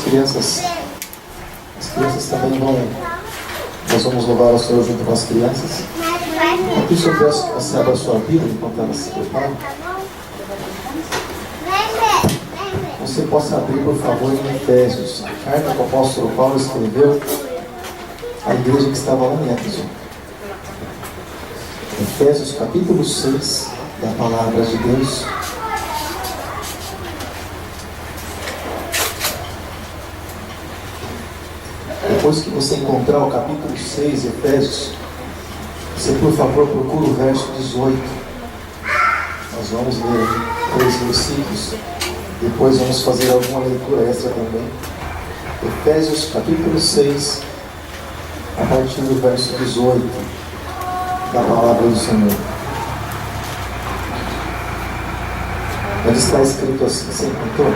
As crianças também vão. Nós vamos louvar ao Senhor junto com as crianças. Por isso eu peço que você abra a sua Bíblia enquanto elas se preparam. Você possa abrir, por favor, em Efésios, a carta que o apóstolo Paulo escreveu à igreja que estava lá em Éfeso. Efésios capítulo 6 da palavra de Deus. Depois que você encontrar o capítulo 6 de Efésios, você por favor procura o verso 18. Nós vamos ler 3 versículos. Depois vamos fazer alguma leitura extra também. Efésios capítulo 6, a partir do verso 18 da palavra do Senhor. Onde está escrito assim? Você encontrou?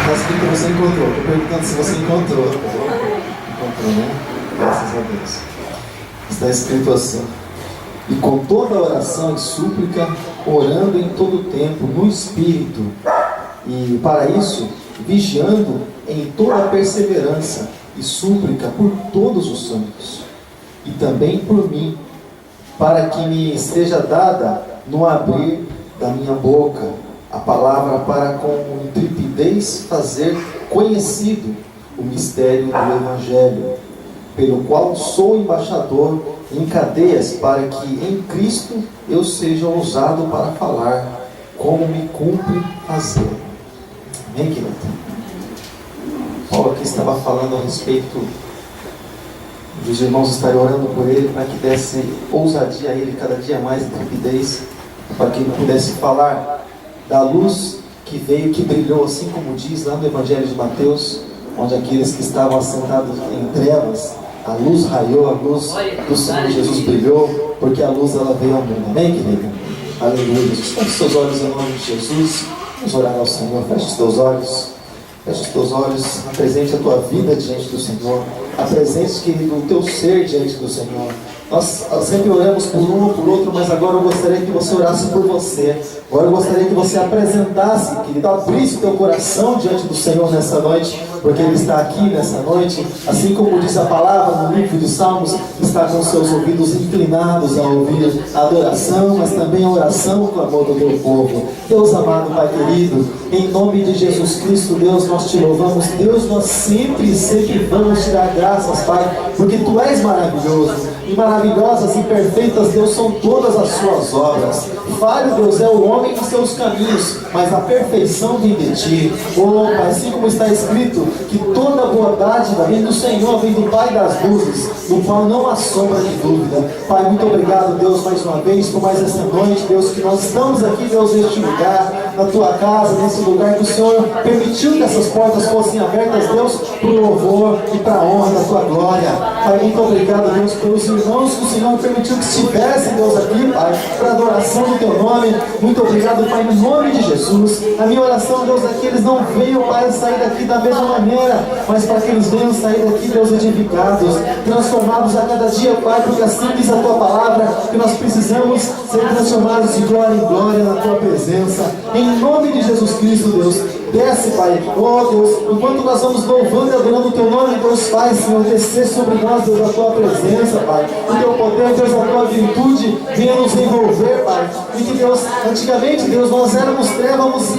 Está escrito que você encontrou. Estou perguntando se você encontrou. Encontrou, né? Graças a Deus. Está escrito assim: e com toda oração e súplica, orando em todo tempo no Espírito, e para isso, vigiando em toda perseverança e súplica por todos os santos, e também por mim, para que me seja dada no abrir da minha boca a palavra para com intrepidez fazer conhecido o mistério do Evangelho, pelo qual sou embaixador em cadeias, para que em Cristo eu seja ousado para falar, como me cumpre fazer. Amém, querido? Paulo aqui estava falando a respeito dos irmãos estarem orando por ele, para que desse ousadia a ele cada dia mais, intrepidez, para que ele pudesse falar da luz que veio, que brilhou, assim como diz lá no Evangelho de Mateus, onde aqueles que estavam assentados em trevas, a luz raiou, a luz do Senhor Jesus brilhou, porque a luz ela veio ao mundo. Amém, querido? Aleluia, Jesus. Feche os teus olhos em nome de Jesus. Vamos orar ao Senhor. Feche os teus olhos. Feche os teus olhos. Apresente a tua vida diante do Senhor. Apresente, querido, o teu ser diante do Senhor. Nós sempre oramos por um ou por outro, mas agora eu gostaria que você orasse por você. Agora eu gostaria que você apresentasse, querido, abrisse o teu coração diante do Senhor nessa noite, porque Ele está aqui nessa noite, assim como diz a palavra no livro de Salmos, está com seus ouvidos inclinados a ouvir a adoração, mas também a oração, o clamor do teu povo. Deus amado, Pai querido, em nome de Jesus Cristo, Deus, nós te louvamos. Deus, nós sempre vamos te dar graças, Pai, porque Tu és maravilhoso, e maravilhosas e perfeitas, Deus, são todas as Suas obras. Falho, Deus, é o homem em seus caminhos, mas a perfeição vem de Ti. Oh, Pai, assim como está escrito, que toda boa dádiva vem do Senhor, vem do Pai das luzes, no qual não há sombra de dúvida. Pai, muito obrigado, Deus, mais uma vez, por mais essa noite, Deus, que nós estamos aqui, Deus, neste lugar, na Tua casa, nesse lugar que o Senhor permitiu que essas portas fossem abertas, Deus, para o louvor e para a honra da Tua glória. Pai, muito obrigado, Deus, pelos irmãos que o Senhor permitiu que estivessem, Deus, aqui, Pai, para a adoração do Teu nome. Muito obrigado, Pai, no nome de Jesus. A minha oração, Deus, é que eles não venham, Pai, sair daqui da mesma maneira, mas para que eles venham sair daqui, Deus, edificados, transformados a cada dia, Pai, porque assim diz a Tua palavra, que nós precisamos ser transformados de glória em glória na Tua presença. Em nome de Jesus Cristo, Deus, desce, Pai, oh Deus, enquanto nós vamos louvando e adorando o Teu nome, Deus, faz, Senhor, descer sobre nós, Deus, a Tua presença, Pai, o Teu poder, Deus, a Tua virtude, venha nos envolver, Pai, e que, Deus, antigamente, Deus, nós éramos trevas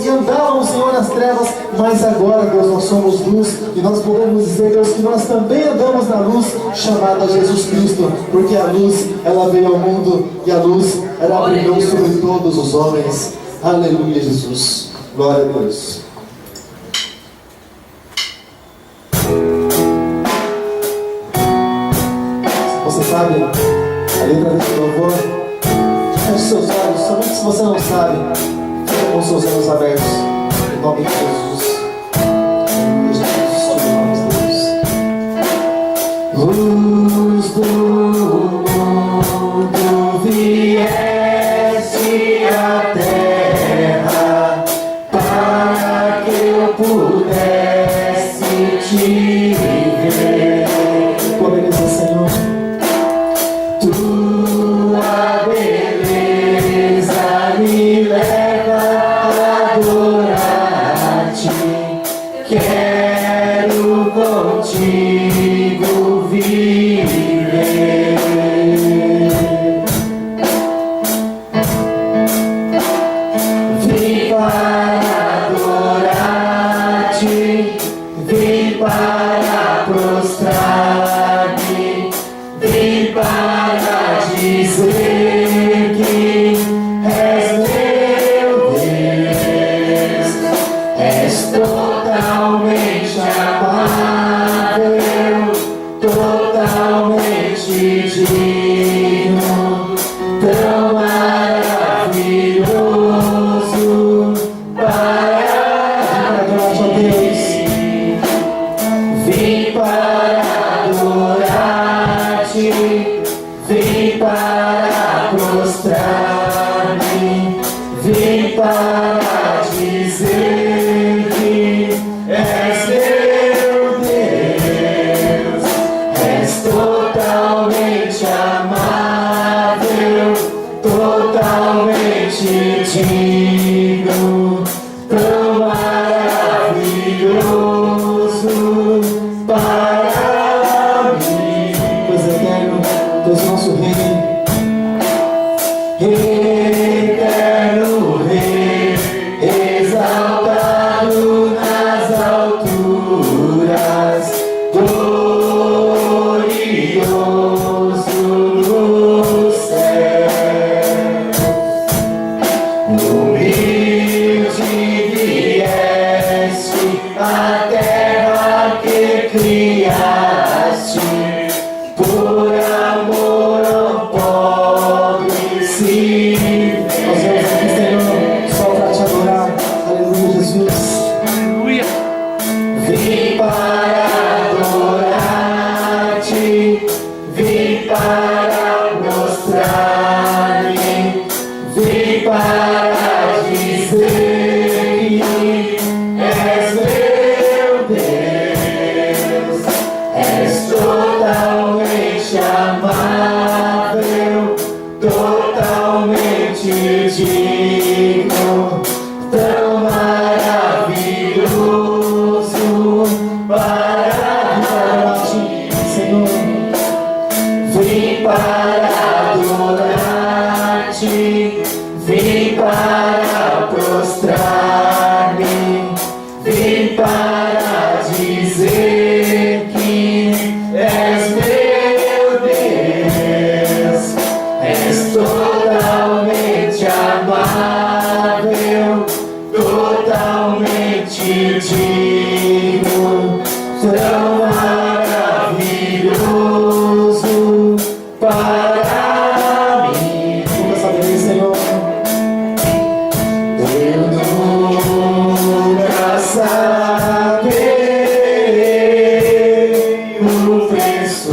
e andávamos, Senhor, nas trevas, mas agora, Deus, nós somos luz, e nós podemos dizer, Deus, que nós também andamos na luz, chamada Jesus Cristo, porque a luz, ela veio ao mundo, e a luz, ela brilhou sobre todos os homens. Aleluia, Jesus. Glória a Deus. Você sabe a letra desse louvor? Feche seus olhos, somente se você não sabe, fique com seus olhos abertos, em nome de Jesus. Luz do mundo viesse à terra, para que eu pudesse te ver. Tua beleza, Senhor. Tua beleza me leva a adorar. tão maravilhoso para mim. Deus eterno, Deus nosso Rei, eterno Rei, exaltado nas alturas, glorioso no céu, humilde vieste a terra que criaste, por amor ao pobre. Sim, nós vamos aqui, Senhor, só para te adorar. Aleluia, Jesus. Aleluia. Vim para adorar-te, vim para mostrar-me, vim para dizer que és meu Deus, és totalmente amável, totalmente digno, tão maravilhoso para ti, Senhor. Vim para adorar-te, vim para prostrar-me, vim para dizer que és meu Deus, és totalmente amável, totalmente digno, tão maravilhoso para mim. Vamos saber, Senhor. Eu nunca saberei o preço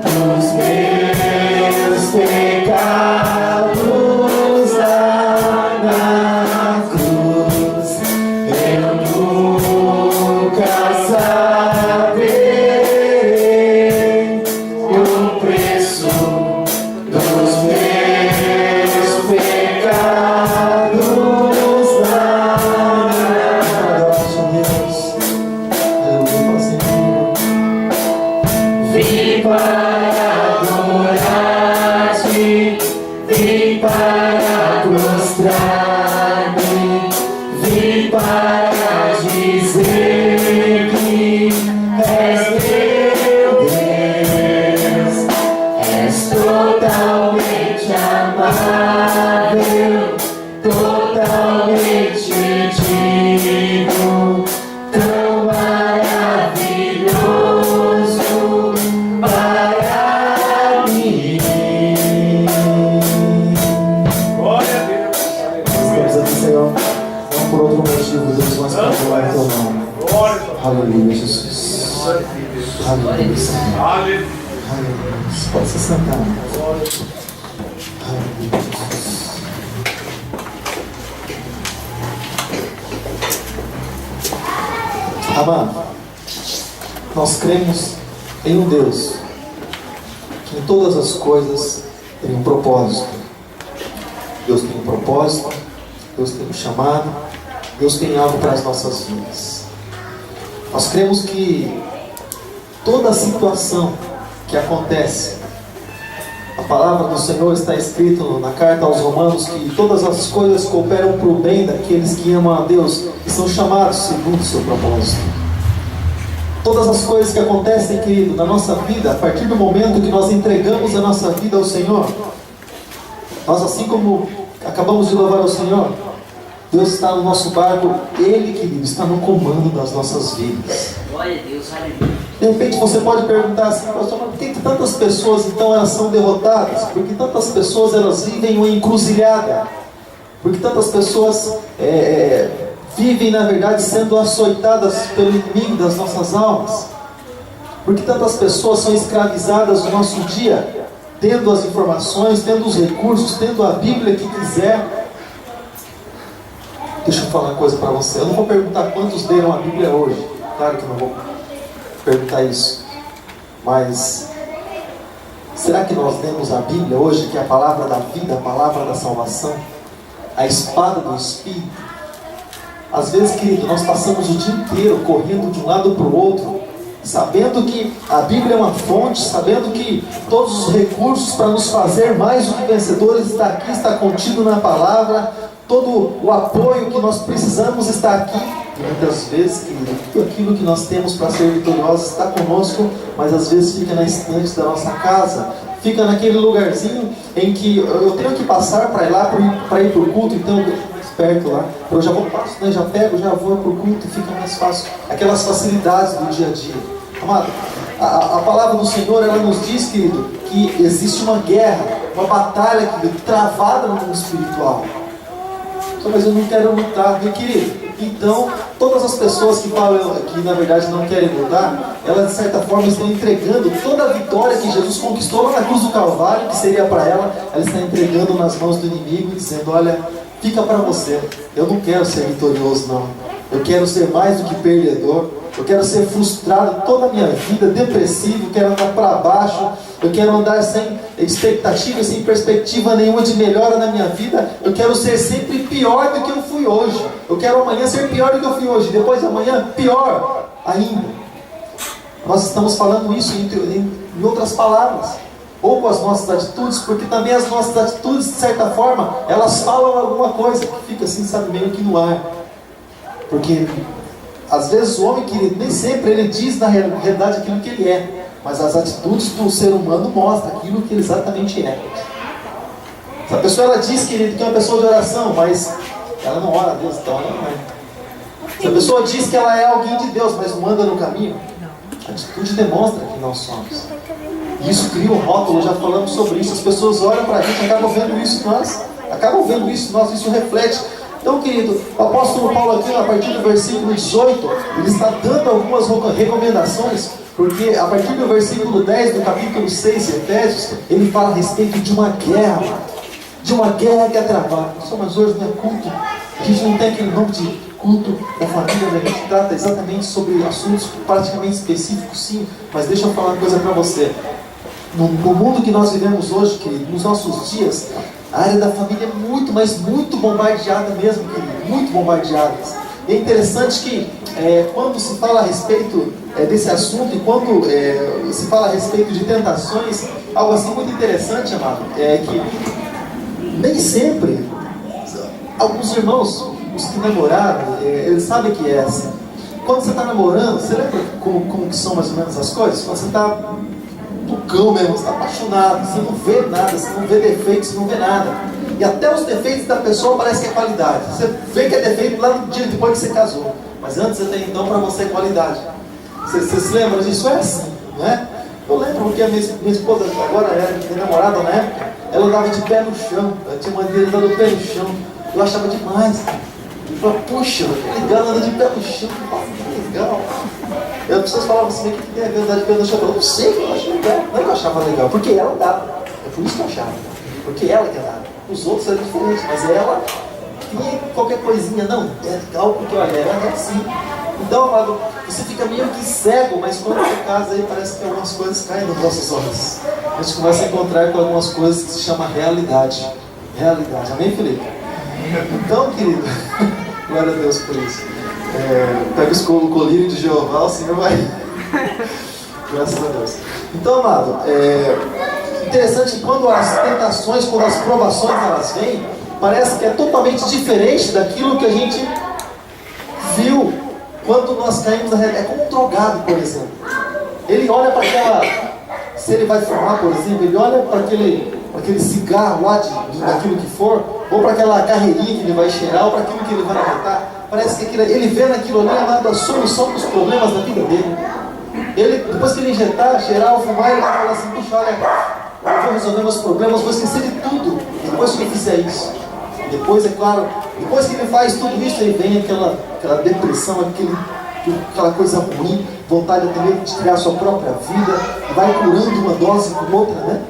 dos meus pecados lá na cruz. Eu nunca saberei o preço dos meus pecados lá na cruz. Deus, aleluia, Senhor. Vim para adorar-te, vim para prostrar-me, vim para dizer que és meu Deus, és totalmente amável, totalmente digno, tão maravilhoso para mim. Glória a Deus. Estamos aqui, Senhor, não por outro motivo, Deus, mas para adorar teu nome. Glória a Deus. Aleluia, Jesus. Aleluia, Senhor. Aleluia. Aleluia. Pode se sentar. Aleluia, Jesus. Amado, nós cremos em um Deus que em todas as coisas tem um propósito. Deus tem um propósito, Deus tem um chamado, Deus tem algo para as nossas vidas. Nós cremos que toda situação que acontece, a palavra do Senhor está escrito na carta aos Romanos que todas as coisas cooperam para o bem daqueles que amam a Deus e são chamados segundo o seu propósito. Todas as coisas que acontecem, querido, na nossa vida, a partir do momento que nós entregamos a nossa vida ao Senhor, nós, assim como acabamos de louvar ao Senhor, Deus está no nosso barco, Ele, querido, está no comando das nossas vidas. Glória a Deus, aleluia. De repente você pode perguntar assim, pastor, mas por que tantas pessoas então elas são derrotadas? Por que tantas pessoas elas vivem uma encruzilhada? Por que tantas pessoas vivem, na verdade, sendo açoitadas pelo inimigo das nossas almas? Por que tantas pessoas são escravizadas no nosso dia, tendo as informações, tendo os recursos, tendo a Bíblia que quiser? Deixa eu falar uma coisa para você. Eu não vou perguntar quantos leram a Bíblia hoje. Claro que não vou perguntar isso. Mas será que nós lemos a Bíblia hoje, que é a palavra da vida, a palavra da salvação, a espada do Espírito? Às vezes, querido, nós passamos o dia inteiro correndo de um lado para o outro, sabendo que a Bíblia é uma fonte, sabendo que todos os recursos para nos fazer mais do que vencedores está aqui, está contido na palavra, todo o apoio que nós precisamos está aqui. E muitas vezes, querido, tudo aquilo que nós temos para ser vitoriosos está conosco, mas às vezes fica na estante da nossa casa, fica naquele lugarzinho em que eu tenho que passar para ir lá, para ir para o culto, então perto lá, eu já vou, passo, né? Já pego, já vou para o culto e fica mais fácil. Aquelas facilidades do dia a dia. Amado, a palavra do Senhor, ela nos diz, querido, que existe uma guerra, uma batalha, querido, travada no mundo espiritual. Mas eu não quero lutar, meu querido. Então, todas as pessoas que falam que na verdade não querem lutar, elas de certa forma estão entregando toda a vitória que Jesus conquistou lá na cruz do Calvário, que seria para ela está entregando nas mãos do inimigo, dizendo: olha, fica para você, eu não quero ser vitorioso não, eu quero ser mais do que perdedor, eu quero ser frustrado toda a minha vida, depressivo, eu quero andar para baixo, eu quero andar sem expectativa, sem perspectiva nenhuma de melhora na minha vida, eu quero ser sempre pior do que eu fui hoje, eu quero amanhã ser pior do que eu fui hoje, depois de amanhã pior ainda. Nós estamos falando isso em outras palavras, ou com as nossas atitudes, porque também as nossas atitudes, de certa forma, elas falam alguma coisa que fica assim, sabe, meio que no ar. Porque às vezes o homem, querido, nem sempre ele diz na realidade aquilo que ele é, mas as atitudes do ser humano mostram aquilo que ele exatamente é. Se a pessoa ela diz, querido, que é uma pessoa de oração, mas ela não ora a Deus, então ela não é. Se a pessoa diz que ela é alguém de Deus, mas não anda no caminho, a atitude demonstra que nós somos. E isso cria um rótulo, já falamos sobre isso. As pessoas olham para a gente, acabam vendo isso em nós, isso reflete. Então, querido, o apóstolo Paulo aqui, a partir do versículo 18, ele está dando algumas recomendações, porque a partir do versículo 10 do capítulo 6 de Efésios, ele fala a respeito de uma guerra que é travada. Mas hoje não é culto, a gente não tem aquele nome de culto da família, a gente trata exatamente sobre assuntos praticamente específicos, sim, mas deixa eu falar uma coisa para você. No mundo que nós vivemos hoje, querido, nos nossos dias, a área da família é muito, mas muito bombardeada mesmo, querido, muito bombardeada. E é interessante que quando se fala a respeito desse assunto, e quando se fala a respeito de tentações, algo assim muito interessante, amado, é que nem sempre, alguns irmãos, os que namoraram, eles sabem que é assim. Quando você está namorando, você lembra como que são mais ou menos as coisas? Quando você está do cão mesmo, você está apaixonado, você não vê nada, você não vê defeitos, você não vê nada. E até os defeitos da pessoa parece que é qualidade. Você vê que é defeito lá no dia depois que você casou. Mas antes até então para você é qualidade. Você se lembra disso? É assim, não é? Eu lembro porque a minha esposa, agora era minha namorada na época, ela andava de pé no chão. Ela tinha maneira de andar do pé no chão. Eu achava demais. Eu falava, puxa, que legal, anda de pé no chão. Que legal. E as pessoas falavam assim, o que tem a ver andar de pé no chão? Eu não sei, eu acho legal. Não é que eu achava legal, porque ela andava. É por isso que eu achava. Porque ela que andava. Os outros eram diferentes, mas ela tinha qualquer coisinha. Não, é legal porque olha, ela é assim. Então, amado, você fica meio que cego, mas quando você casa aí parece que algumas coisas caem nos nossos olhos. A gente começa a encontrar com algumas coisas que se chama realidade. Realidade. Amém, Felipe? Então, querido, glória a Deus por isso. Pega o colírio de Jeová, o Senhor vai. Graças a Deus. Então, amado, interessante que quando as tentações, quando as provações elas vêm, parece que é totalmente diferente daquilo que a gente viu quando nós caímos na realidade. É como um drogado, por exemplo. Ele olha para aquela. Se ele vai fumar, por exemplo, ele olha para aquele cigarro lá, daquilo que for, ou para aquela carreirinha que ele vai cheirar, ou para aquilo que ele vai injetar. Parece que ele vê naquilo ali a solução dos problemas da vida dele. Ele, depois que ele injetar, cheirar ou fumar, ele vai falar assim, puxa, olha, eu vou resolver meus problemas, vou esquecer de tudo, depois que ele fizer isso. Depois, é claro, depois que ele faz tudo isso, ele vem aquela depressão, aquela coisa ruim, vontade também de tirar a sua própria vida, vai curando uma dose com outra, né?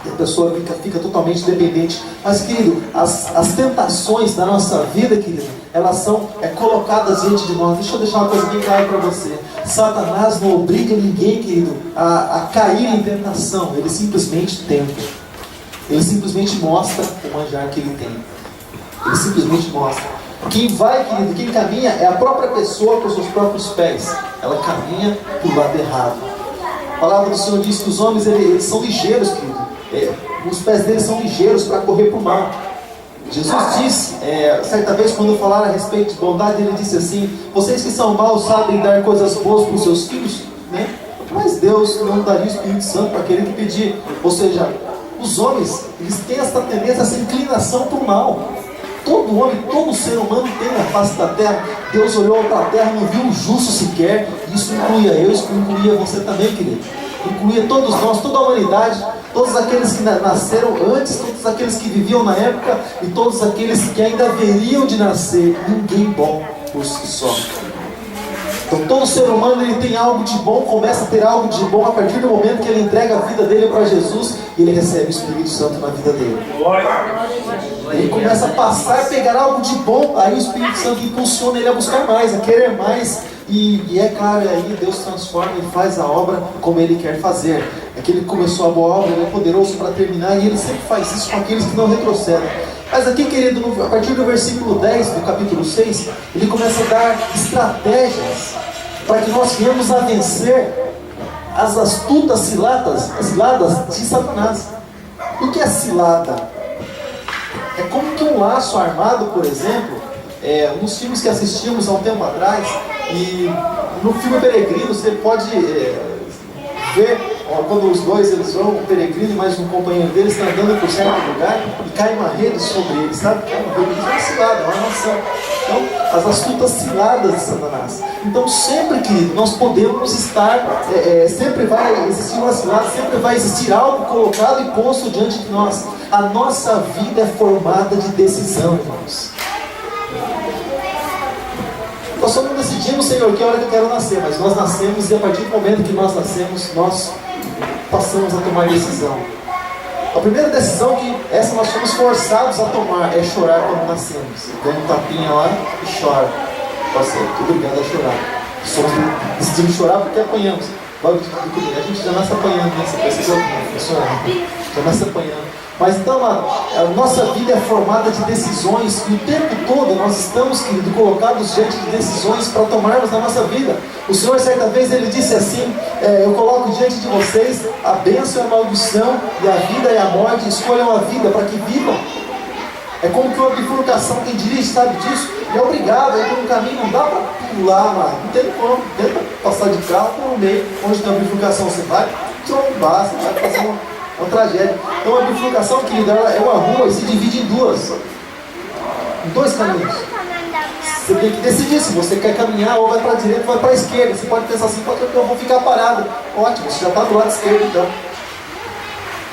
E a pessoa fica totalmente dependente. Mas, querido, as tentações da nossa vida, querido, elas são colocadas diante de nós. Deixa eu deixar uma coisa bem clara para você. Satanás não obriga ninguém, querido, a cair em tentação. Ele simplesmente tenta. Ele simplesmente mostra o manjar que ele tem. Ele simplesmente mostra. Quem vai, querido, quem caminha é a própria pessoa com os seus próprios pés. Ela caminha do lado errado. A palavra do Senhor diz que os homens eles são ligeiros, querido. Os pés deles são ligeiros para correr para o mal. Jesus disse, certa vez quando falaram a respeito de bondade, ele disse assim: vocês que são maus sabem dar coisas boas para os seus filhos, né? Mas Deus não daria o Espírito Santo para aquele que pedir. Ou seja, os homens, eles têm essa tendência, essa inclinação para o mal. Todo homem, todo ser humano tem na face da terra. Deus olhou para a terra, não viu um justo sequer. Isso incluía eu, isso incluía você também, querido. Incluía todos nós, toda a humanidade, todos aqueles que nasceram antes, todos aqueles que viviam na época e todos aqueles que ainda haveriam de nascer. Ninguém bom por si só. Então todo ser humano ele tem algo de bom, começa a ter algo de bom a partir do momento que ele entrega a vida dele para Jesus e ele recebe o Espírito Santo na vida dele. Ele começa a passar, a pegar algo de bom, aí o Espírito Santo impulsiona ele a buscar mais, a querer mais. E é claro, aí Deus transforma e faz a obra como Ele quer fazer. É que Ele começou a boa obra, Ele é poderoso para terminar, e Ele sempre faz isso com aqueles que não retrocedem. Mas aqui, querido, a partir do versículo 10 do capítulo 6, Ele começa a dar estratégias para que nós venhamos a vencer as astutas ciladas de Satanás. O que é cilada? É como que um laço armado, por exemplo, nos filmes que assistimos há um tempo atrás, e no filme Peregrino você pode ver quando os dois eles vão, o peregrino e mais um companheiro deles está andando por certo lugar e cai uma rede sobre eles, sabe? Cai uma rede, é uma cilada, é uma armação. Então, as astutas ciladas de Satanás. Então, sempre, querido, nós podemos estar, sempre vai existir uma cilada, sempre vai existir algo colocado e posto diante de nós. A nossa vida é formada de decisão, irmãos. Nós só não decidimos, Senhor, que hora que eu quero nascer, mas nós nascemos e a partir do momento que nós nascemos, nós passamos a tomar decisão. A primeira decisão que essa nós somos forçados a tomar é chorar quando nascemos. Dá um tapinha lá e chora. Pode ser, obrigado a chorar. Decidimos chorar porque apanhamos. A gente já nasce apanhando, né? Você percebeu como funciona? Já nasce apanhando. Mas então a nossa vida é formada de decisões e o tempo todo nós estamos, querido, colocados diante de decisões para tomarmos na nossa vida. O Senhor certa vez ele disse assim: eu coloco diante de vocês a bênção e a maldição, e a vida e a morte, escolham a vida para que vivam. É como que uma bifurcação, quem dirige sabe disso, e é obrigado, aí no caminho não dá para pular, mano. Não tem como, tenta passar de carro pelo meio, onde tem uma bifurcação, você vai trombar, você vai fazer uma tragédia. Então a bifurcação, querido, é uma rua e se divide em duas, em dois caminhos. Você tem que decidir se você quer caminhar ou vai para a direita ou vai para a esquerda. Você pode pensar assim: eu vou ficar parado. Ótimo, você já está do lado esquerdo então.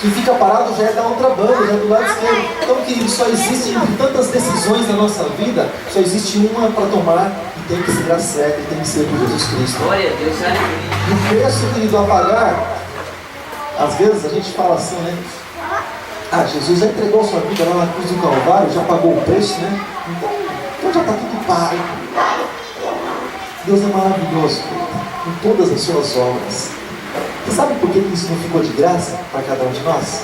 Quem fica parado já é da outra banda, já é do lado esquerdo. Então, querido, só existe, entre tantas decisões na nossa vida, só existe uma para tomar e tem que ser a certa, e tem que ser por Jesus Cristo. Glória a Deus, E o preço, querido, a pagar, às vezes a gente fala assim, né? Jesus já entregou sua vida lá na cruz do Calvário, já pagou o preço, né? Então já está tudo pago. Deus é maravilhoso, querido, em todas as suas obras. Você sabe por que isso não ficou de graça para cada um de nós?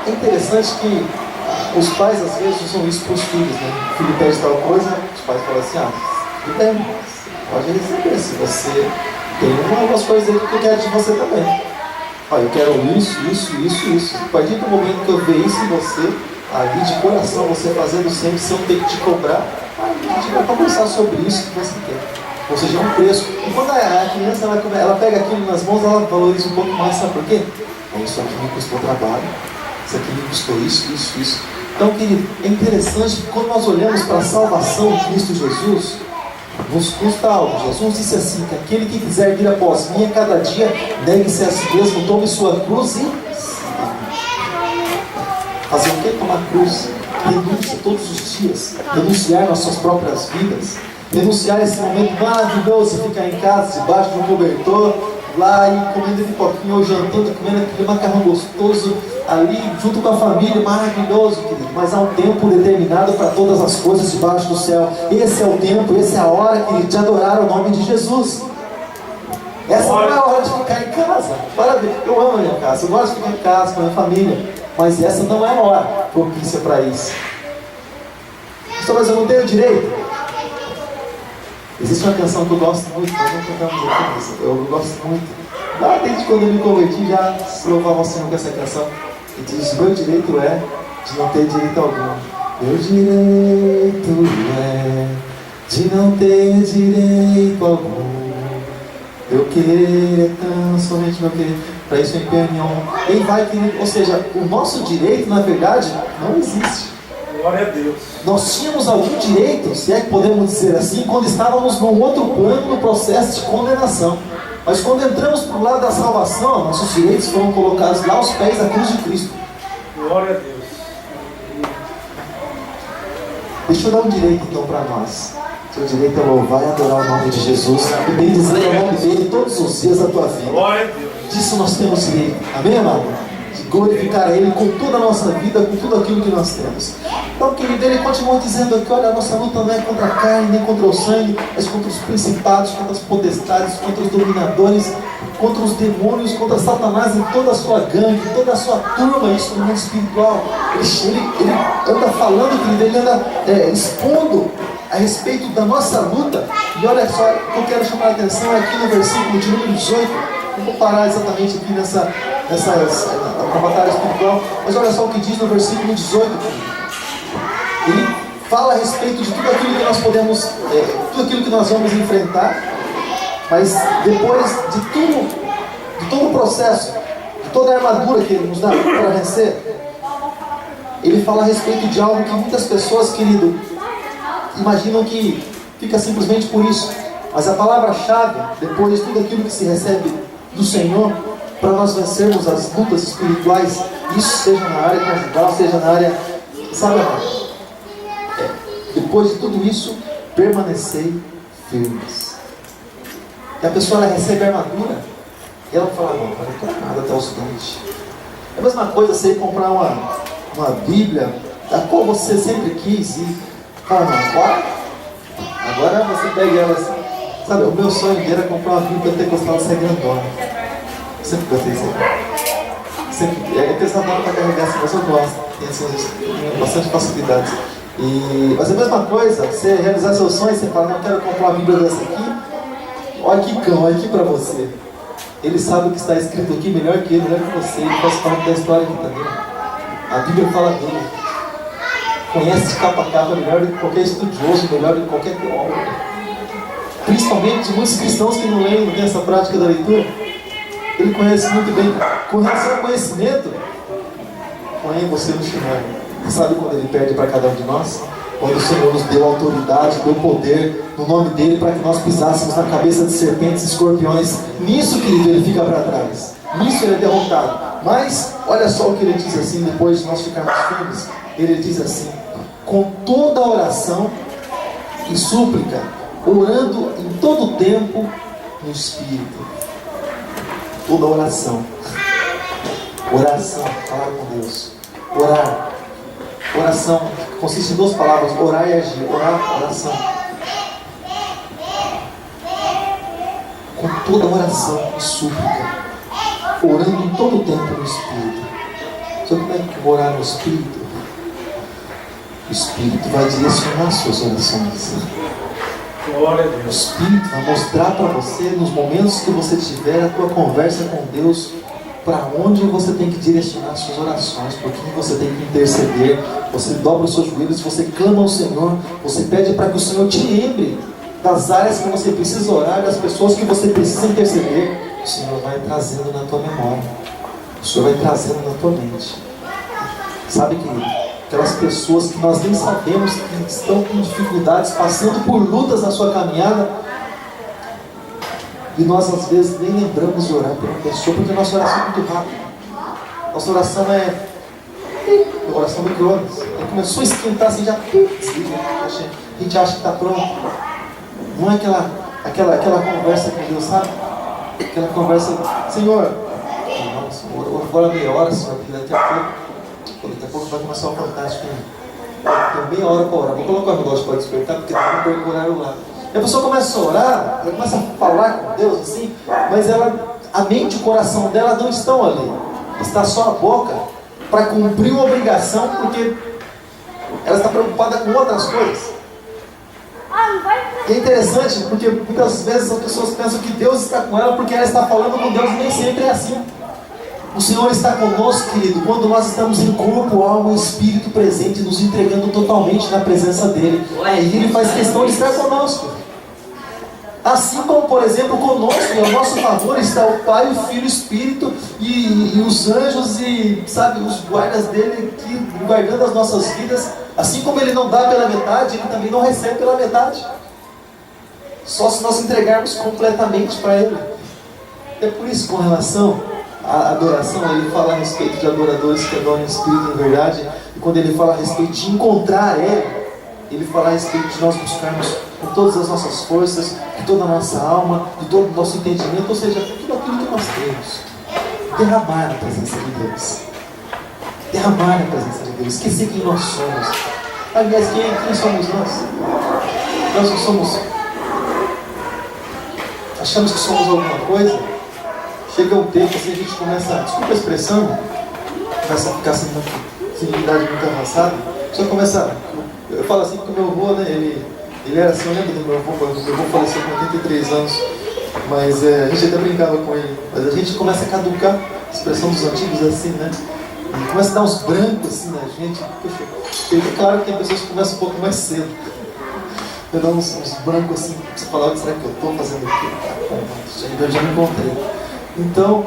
É interessante que os pais às vezes usam isso para os filhos, né? O filho pede tal coisa, os pais falam assim: tudo bem, pode receber, se você tem algumas coisas aí que eu quero de você também. Eu quero isso. A partir do momento que eu ver isso em você, ali de coração, você fazendo sempre, sem eu ter que te cobrar, a gente vai conversar sobre isso que você quer. Ou seja, é um preço. E quando a criança ela pega aquilo nas mãos, ela valoriza um pouco mais, sabe por quê? Isso aqui me custou trabalho, isso aqui me custou isso. Então, querido, é interessante que quando nós olhamos para a salvação de Cristo Jesus, nos custa algo. Jesus disse assim: que aquele que quiser vir após mim a cada dia, negue-se a si mesmo, tome sua cruz e fazer o que? Tomar cruz. Renúncia todos os dias, renunciar nossas próprias vidas, renunciar esse momento maravilhoso de ficar em casa, debaixo de um cobertor, lá e comendo pipoquinha ou jantando, comendo aquele macarrão gostoso ali, junto com a família, maravilhoso, querido. Mas há um tempo determinado para todas as coisas debaixo do céu. Esse é o tempo, essa é a hora, querido, de adorar o nome de Jesus. Essa não é a hora de ficar em casa. Parabéns. Eu amo a minha casa, eu gosto de ficar em casa com a minha família, mas essa não é a hora propícia para isso. Pastor, mas eu não tenho direito. Existe uma canção que eu gosto muito, nós não cantamos aqui, mas eu gosto muito. Lá desde quando eu me converti, já se louvava ao Senhor com essa canção. E diz: meu direito é de não ter direito algum. Meu direito é de não ter direito algum. Eu querer é tão somente meu querer. Para isso eu empenho minha honra. Ele vai querer, ou seja, o nosso direito, na verdade, não existe. Glória a Deus. Nós tínhamos algum direito, se é que podemos dizer assim, quando estávamos num outro plano, no processo de condenação. Mas quando entramos para o lado da salvação, nossos direitos foram colocados lá aos pés da cruz de Cristo. Glória a Deus. Deixa eu dar um direito então para nós. Seu direito é louvar e adorar o nome de Jesus e bendizer o nome dele todos os dias da tua vida. Glória a Deus. Disso nós temos direito. Amém, amado? De glorificar a Ele com toda a nossa vida, com tudo aquilo que nós temos. Então, querido, ele continua dizendo aqui: olha, a nossa luta não é contra a carne, nem contra o sangue, mas contra os principados, contra as potestades, contra os dominadores, contra os demônios, contra Satanás e toda a sua gangue, toda a sua turma, isso no mundo espiritual. Ele anda falando, querido, ele anda expondo a respeito da nossa luta. E olha só, o que eu quero chamar a atenção é aqui no versículo de número 18. Não vou parar exatamente aqui na batalha espiritual, mas olha só o que diz no versículo 18. Ele fala a respeito de tudo aquilo que nós podemos, tudo aquilo que nós vamos enfrentar, mas depois de todo o processo, de toda a armadura que Ele nos dá para vencer, Ele fala a respeito de algo que muitas pessoas, querido, imaginam que fica simplesmente por isso. Mas a palavra-chave, depois de tudo aquilo que se recebe do Senhor, para nós vencermos as lutas espirituais, isso seja na área conjugal, seja na área, sabe, depois de tudo isso, permanecer firmes. E a pessoa, ela recebe a armadura, e ela fala: não, eu estou armado até os dentes. É a mesma coisa você ir comprar uma Bíblia, da qual você sempre quis, e fala: não, agora você pega ela assim. Sabe, o meu sonho era comprar uma Bíblia pentecostal de ser grandona. Sempre gostei disso. Sempre. É pesadão para carregar assim, mas eu gosto. Tem bastante facilidades. Mas é a mesma coisa, você realizar seus sonhos, você fala: não, eu quero comprar uma Bíblia dessa aqui. Olha que cão, olha aqui para você. Ele sabe o que está escrito aqui melhor que ele, melhor que você. Ele faz parte da história que está dentro. A Bíblia fala dele. Conhece de capa a capa melhor do que qualquer estudioso, melhor do que qualquer teólogo. Principalmente muitos cristãos que não leem, não têm essa prática da leitura. Ele conhece muito bem. Com relação ao conhecimento, põe você no chinelo. Sabe quando Ele perde para cada um de nós? Quando o Senhor nos deu autoridade, deu poder no nome dEle para que nós pisássemos na cabeça de serpentes e escorpiões. Nisso, querido, Ele fica para trás. Nisso Ele é derrotado. Mas, olha só o que Ele diz assim, depois de nós ficarmos firmes. Ele diz assim: com toda oração e súplica, orando em todo o tempo no Espírito. Toda oração. Oração, falar com Deus. Orar. Oração consiste em duas palavras: orar e agir. Orar, oração. Com toda oração e súplica, orando em todo o tempo no Espírito. Sabe como é que eu vou orar no Espírito? O Espírito vai direcionar as suas orações. Glória a Deus. O Espírito vai mostrar para você, nos momentos que você tiver a tua conversa com Deus, para onde você tem que direcionar as suas orações, por quem você tem que interceder. Você dobra os seus joelhos, você clama ao Senhor, você pede para que o Senhor te lembre das áreas que você precisa orar, das pessoas que você precisa interceder. O Senhor vai trazendo na tua memória, o Senhor vai trazendo na tua mente. Sabe, querido, aquelas pessoas que nós nem sabemos que estão com dificuldades, passando por lutas na sua caminhada, e nós às vezes nem lembramos de orar por uma pessoa, porque a nossa oração é muito rápida. Nossa oração é oração micro-ondas. Aí começou a esquentar assim, já desliga. A gente acha que está pronto. Não é aquela conversa com Deus, sabe? Aquela conversa: Senhor, agora meia hora, Senhor, daqui a pouco vai começar o fantástico. Tem meia hora para orar. Vou colocar o relógio para despertar, porque não vou perder o horário lá. E a pessoa começa a orar, ela começa a falar com Deus assim, mas a mente e o coração dela não estão ali. Está só a boca para cumprir uma obrigação, porque ela está preocupada com outras coisas. E é interessante, porque muitas vezes as pessoas pensam que Deus está com ela porque ela está falando com Deus, e nem sempre é assim. O Senhor está conosco, querido, quando nós estamos em corpo, alma e espírito presente, nos entregando totalmente na presença dEle. Aí Ele faz questão de estar conosco. Assim como, por exemplo, conosco, ao nosso favor, está o Pai, o Filho, o Espírito e os anjos e, sabe, os guardas dele aqui, guardando as nossas vidas. Assim como Ele não dá pela metade, Ele também não recebe pela metade. Só se nós entregarmos completamente para Ele. É por isso, com relação à adoração, Ele fala a respeito de adoradores que adoram em espírito e em verdade. E quando Ele fala a respeito de encontrar Ele fala a respeito de nós buscarmos com todas as nossas forças, de toda a nossa alma, de todo o nosso entendimento, ou seja, tudo aquilo que nós temos. Derramar na presença de Deus. Derramar na presença de Deus. Esquecer quem nós somos. Aliás, quem somos nós? Nós não somos... Achamos que somos alguma coisa. Chega um tempo assim, a gente começa, desculpa a expressão, começa a ficar sem sensibilidade muito avançada. Só começa... Eu falo assim porque o meu avô, né, ele era assim, eu lembro do meu avô faleceu com 83 anos, mas a gente até brincava com ele, mas a gente começa a caducar, a expressão dos antigos é assim, né, e começa a dar uns brancos assim na gente, poxa, é claro que tem pessoas que começam um pouco mais cedo, eu dou uns brancos assim, você falar, o que será que eu estou fazendo aqui? Eu já me encontrei. Então,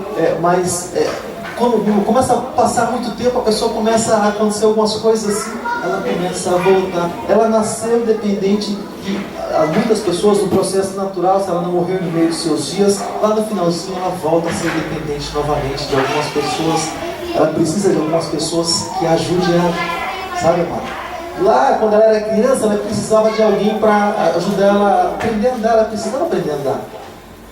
quando começa a passar muito tempo, a pessoa começa a acontecer algumas coisas assim, ela começa a voltar. Ela nasceu dependente de muitas pessoas no processo natural, se ela não morreu no meio dos seus dias, lá no finalzinho ela volta a ser dependente novamente de algumas pessoas. Ela precisa de algumas pessoas que ajudem ela, sabe, amado? Lá, quando ela era criança, ela precisava de alguém para ajudar ela a aprender a andar, ela precisava aprender a andar.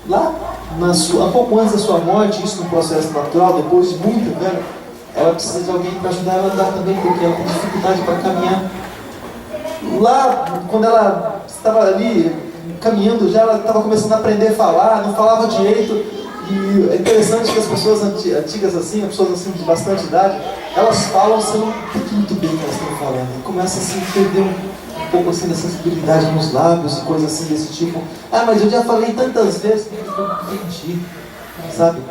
Lá, um pouco antes da sua morte, isso no processo natural, depois de muito velho, ela precisa de alguém para ajudar ela a andar também, porque ela tem dificuldade para caminhar. Lá, quando ela estava ali caminhando, já ela estava começando a aprender a falar, não falava direito. E é interessante que as pessoas antigas assim, as pessoas assim de bastante idade, elas falam, você não entende muito bem o que elas estão falando. E começa assim a perder um pouco assim da sensibilidade nos lábios e coisas assim desse tipo. Ah, mas eu já falei tantas vezes que eu não entendi, sabe?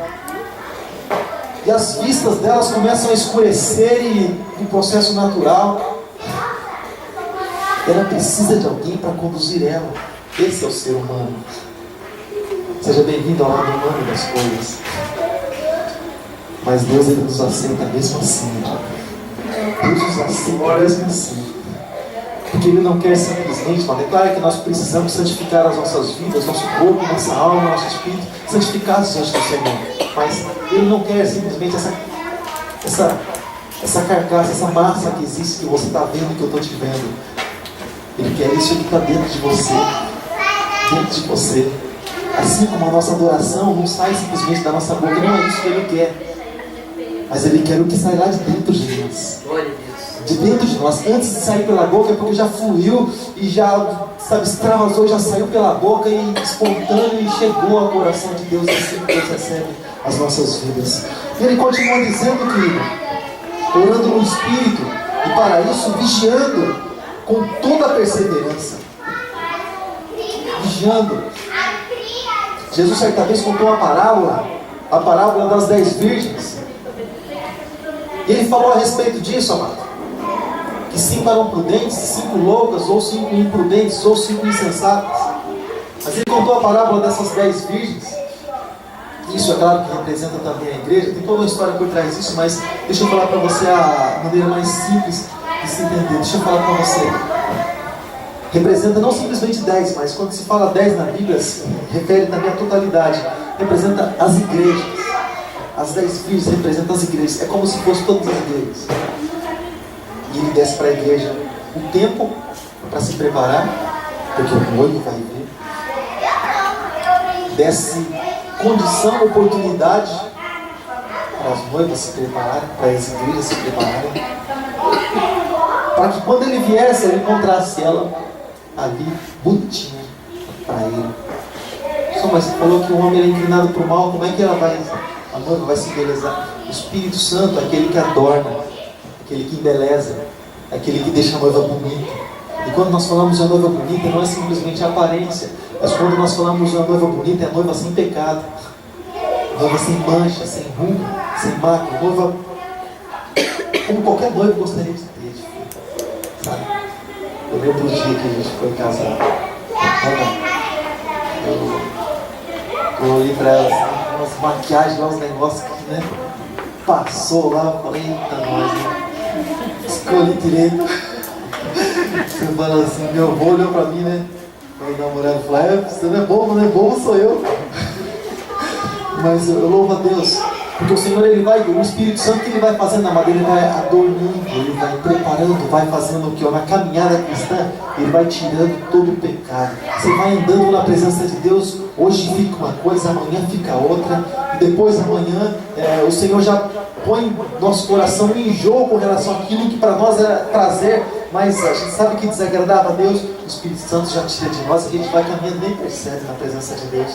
E as vistas delas começam a escurecer e no processo natural. Ela precisa de alguém para conduzir ela. Esse é o ser humano. Seja bem-vindo ao lado humano das coisas. Mas Deus, Ele nos aceita mesmo assim. Deus nos aceita mesmo assim. Porque Ele não quer simplesmente, é claro que nós precisamos santificar as nossas vidas, nosso corpo, nossa alma, nosso espírito, santificados diante do Senhor. Mas Ele não quer simplesmente essa carcaça, essa massa que existe, que você está vendo, que eu estou te vendo. Ele quer isso que está dentro de você. Dentro de você. Assim como a nossa adoração não sai simplesmente da nossa boca, não é isso que Ele quer. Mas Ele quer o que sai lá de dentro de nós. De dentro de nós, antes de sair pela boca, é porque já fluiu e já, sabe, extravasou, já saiu pela boca e espontâneo e chegou ao coração de Deus, assim que Deus recebe as nossas vidas. E Ele continua dizendo, querido, orando no Espírito, e para isso vigiando com toda a perseverança. Vigiando. Jesus certa vez contou uma parábola, a parábola das 10 virgens. E Ele falou a respeito disso, amado. Que 5 eram prudentes, 5 loucas, ou 5 imprudentes, ou 5 insensatas. Mas Ele contou a parábola dessas 10 virgens. Isso é claro que representa também a igreja. Tem toda uma história por trás disso, mas deixa eu falar para você a maneira mais simples de se entender. Deixa eu falar para você. Representa não simplesmente 10, mas quando se fala 10 na Bíblia, refere também à totalidade. Representa as igrejas. As 10 virgens representam as igrejas. É como se fossem todas as igrejas. E Ele desce para a igreja o tempo para se preparar, porque o noivo vai vir. Desce condição, oportunidade para as noivas se prepararem, para as igrejas se prepararem, para que quando Ele viesse, Ele encontrasse ela ali, bonitinha, para Ele. Só, mas você falou que o homem é inclinado para o mal, como é que ela vai, a noiva vai se embelezar? O Espírito Santo, aquele que adorna, aquele que embeleza, aquele que deixa a noiva bonita. E quando nós falamos de uma noiva bonita, não é simplesmente a aparência, mas quando nós falamos de uma noiva bonita, é a noiva sem pecado, noiva sem mancha, sem rumo, sem mácula, noiva como qualquer noiva gostaria de ter, sabe? Eu lembro do dia que a gente foi casar. Eu olhei pra ela assim, umas maquiagens, uns negócios que, né? Passou lá, eu falei, eita nós, né? Escolhi direito. Você fala assim, meu avô olhou pra mim, né? Meu namorado falou, você não é bobo, não é bobo, sou eu. Mas eu louvo a Deus, porque o Senhor, Ele vai, o Espírito Santo que Ele vai fazendo na madeira, Ele vai adornando, Ele vai preparando, vai fazendo o que? Na caminhada cristã, Ele vai tirando todo o pecado. Você vai andando na presença de Deus, hoje fica uma coisa, amanhã fica outra, e depois amanhã o Senhor já põe nosso coração em jogo com relação àquilo que para nós era prazer, mas a gente sabe que desagradava a Deus, o Espírito Santo já tira de nós, e a gente vai caminhando, nem percebe na presença de Deus.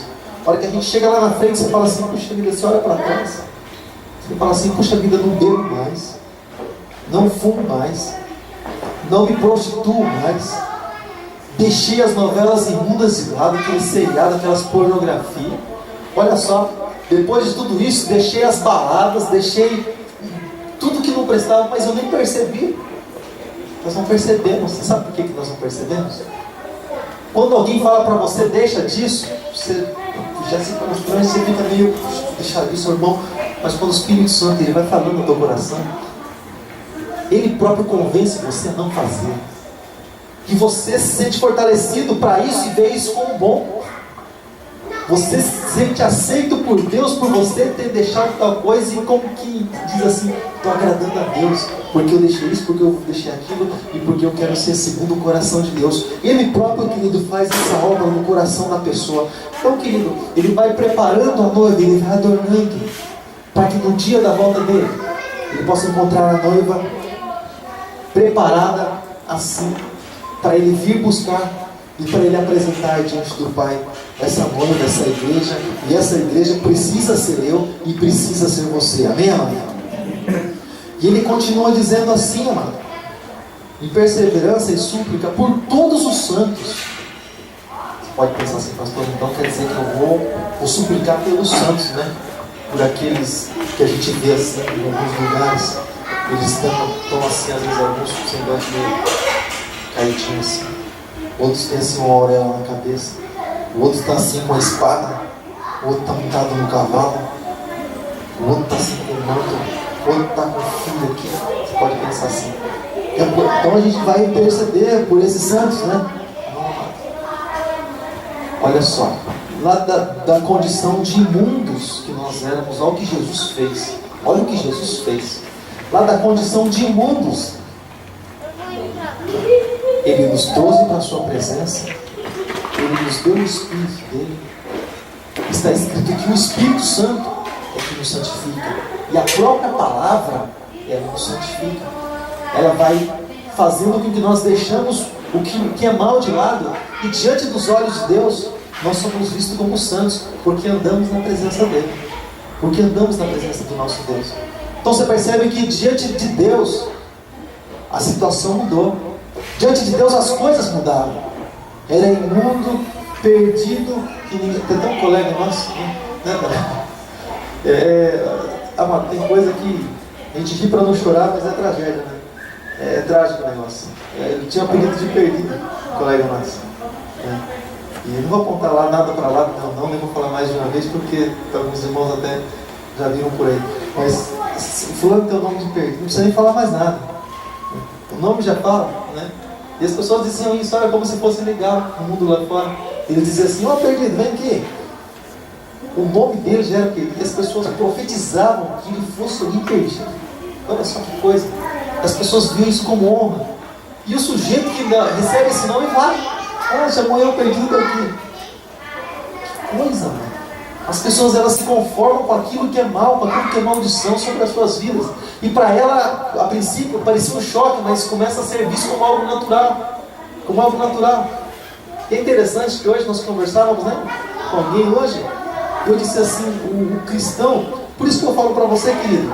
A hora que a gente chega lá na frente, você fala assim, puxa vida, você olha para trás, você fala assim, puxa vida, não bebo mais, não fumo mais, não me prostituo mais, deixei as novelas imundas de lado, aquele seriado, aquelas pornografia. Olha só, depois de tudo isso, deixei as baladas, deixei tudo que não prestava, mas eu nem percebi. Nós não percebemos. Você sabe por que nós não percebemos? Quando alguém fala para você, deixa disso, você já se constrói, você fica meio, deixa disso, irmão. Mas quando o Espírito Santo Ele vai falando no teu coração, Ele próprio convence você a não fazer. E você se sente fortalecido para isso e vê isso como bom. Você se sente aceito por Deus por você ter deixado tal coisa, e como que diz assim, estou agradando a Deus, porque eu deixei isso, porque eu deixei aquilo, e porque eu quero ser segundo o coração de Deus. Ele próprio, querido, faz essa obra no coração da pessoa. Então, querido, Ele vai preparando a noiva, Ele vai adornando, para que no dia da volta dele, Ele possa encontrar a noiva preparada assim, para Ele vir buscar e para Ele apresentar diante do Pai essa noiva, essa igreja. E essa igreja precisa ser eu e precisa ser você. Amém, amado? E Ele continua dizendo assim, amado, em perseverança e súplica por todos os santos. Você pode pensar assim, pastor, então quer dizer que eu vou suplicar pelos santos, né? Por aqueles que a gente vê assim em alguns lugares, eles estão assim, às vezes alguns semblante meio caidinho assim, outros têm assim uma auréola na cabeça, o outro está assim com a espada, o outro está montado no cavalo, o outro está assim com o manto, o outro está com o filho aqui. Você pode pensar assim. Então a gente vai interceder por esses santos, né? Olha só, lá da condição de imundos que nós éramos, olha o que Jesus fez. Olha o que Jesus fez. Lá da condição de imundos, Ele nos trouxe para a sua presença, Ele nos deu o Espírito dele. Está escrito que o Espírito Santo é que nos santifica, e a própria palavra, ela nos santifica. Ela vai fazendo com que nós deixamos o que é mal de lado, e diante dos olhos de Deus nós somos vistos como santos, porque andamos na presença dele, porque andamos na presença do nosso Deus. Então você percebe que diante de Deus a situação mudou. Diante de Deus as coisas mudaram. Era imundo, perdido, que ninguém... Tem até um colega nosso, né? Amado, tem coisa que a gente ri para não chorar, mas é tragédia, né? É trágico o negócio. Ele tinha um apelido de perdido, colega nosso. E eu não vou apontar lá nada para lá, não, nem vou falar mais de uma vez, porque alguns irmãos até já viram por aí. Mas fulano tem o nome de perdido, não precisa nem falar mais nada. O nome já fala, né? E as pessoas diziam isso, olha, como se fosse legal no mundo lá fora. Ele dizia assim, ó, perdido, vem aqui. O nome dele já era perdido. E as pessoas profetizavam que ele fosse alguém perdido. Olha só que coisa. As pessoas viam isso como honra. E o sujeito que recebe esse nome vai. Ah, já morreu perdido aqui. Que coisa, mano. As pessoas, elas se conformam com aquilo que é mal, com aquilo que é maldição sobre as suas vidas. E para ela, a princípio, parecia um choque, mas começa a ser visto como algo natural. Como algo natural. E é interessante que hoje nós conversávamos, né, com alguém hoje. Eu disse assim, o cristão, por isso que eu falo para você, querido,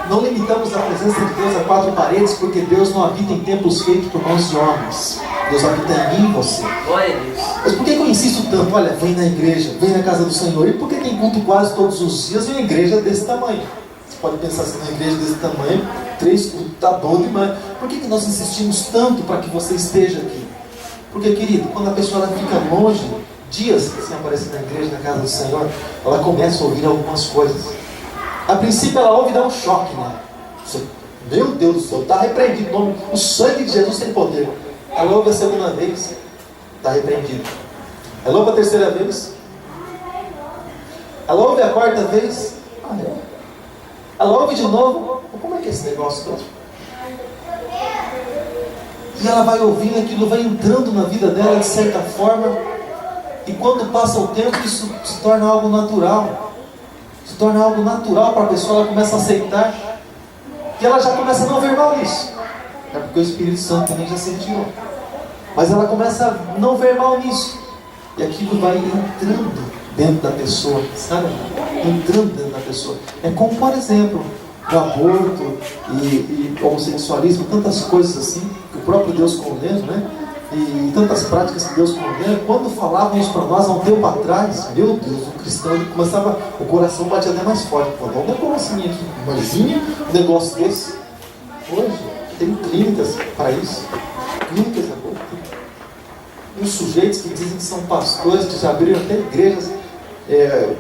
Não limitamos a presença de Deus a 4 paredes, porque Deus não habita em templos feitos por mãos de homens. Deus habita em mim e você. Glória a Deus. Mas por que eu insisto tanto? Olha, vem na igreja, vem na casa do Senhor. E por que tem culto quase todos os dias em uma igreja desse tamanho? Você pode pensar assim, numa igreja desse tamanho, 3 cultos, tá bom demais. Por que nós insistimos tanto para que você esteja aqui? Porque, querido, quando a pessoa ela fica longe, dias sem aparecer na igreja, na casa do Senhor, ela começa a ouvir algumas coisas. A princípio ela ouve e dá um choque, né? Meu Deus do céu, está repreendido. O sangue de Jesus tem poder. Ela ouve a segunda vez, está repreendido. Ela ouve a terceira vez. Ela ouve a quarta vez. Ela ouve de novo. Como é que é esse negócio todo? E ela vai ouvindo, aquilo vai entrando na vida dela de certa forma. E quando passa o tempo, isso se torna algo natural. Se torna algo natural para a pessoa, ela começa a aceitar. E ela já começa a não ver mal nisso. É porque o Espírito Santo também já se retirou. Mas ela começa a não ver mal nisso. E aquilo vai entrando dentro da pessoa, sabe? Entrando dentro da pessoa. É como, por exemplo, o aborto e homossexualismo, tantas coisas assim, que o próprio Deus condena, né? E tantas práticas que Deus condena. Quando falávamos para nós há um tempo atrás, meu Deus, o cristão ele começava, o coração batia até mais forte. Pô, não como assim aqui? Imagine um negócio desse. Hoje, tem clínicas para isso. Clínicas agora. Uns sujeitos que dizem que são pastores, que já abriram até igrejas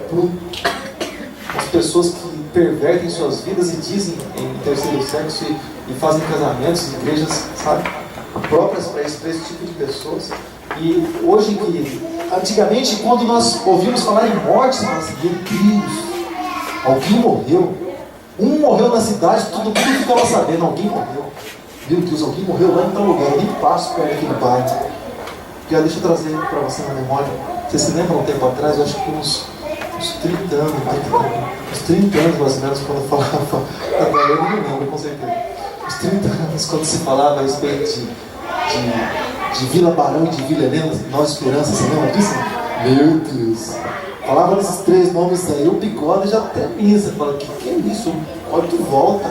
para as pessoas que pervertem suas vidas e dizem em terceiro sexo e fazem casamentos em igrejas, sabe, próprias para esse tipo de pessoas. E hoje, antigamente, quando nós ouvimos falar em morte, você fala assim, meu Deus, alguém morreu. Um morreu na cidade, todo mundo ficava sabendo, alguém morreu. Meu Deus, alguém morreu lá em tal lugar, eu nem passo perto daquele bairro. Deixa eu trazer para você na memória. Você se lembra um tempo atrás, eu acho que uns 30 anos, uns 30 anos mais ou menos, quando eu falava, eu não lembro com certeza. Uns 30 anos, quando se falava a respeito de Vila Barão e de Vila Helena, Nova Esperança, você lembra disso? Meu Deus! Falava desses 3 nomes aí, o bigode já até misa. Fala, que é isso? Olha que volta.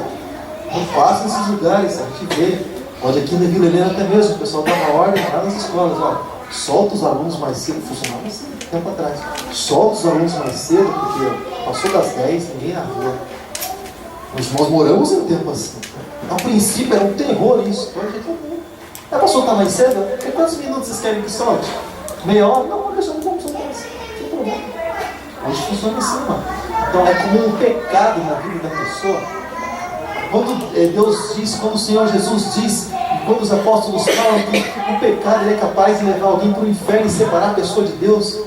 Não passa nesses lugares, a gente vê. Onde aqui na Vila Helena até mesmo, o pessoal dá uma ordem lá nas escolas, ó, solta os alunos mais cedo, funcionava assim, tempo atrás. Solta os alunos mais cedo, porque passou das 10, ninguém na rua. Mas nós moramos em um tempo assim. A princípio era um terror isso, hoje é comum. É para soltar mais cedo? E quantos minutos vocês querem que solte? Meia hora? Não, uma pessoa não vamos soltar assim, não tem problema. Hoje funciona assim, mano. Então é como um pecado na vida da pessoa. Quando Deus diz, quando o Senhor Jesus diz, quando os apóstolos falam que o pecado ele é capaz de levar alguém para o inferno e separar a pessoa de Deus,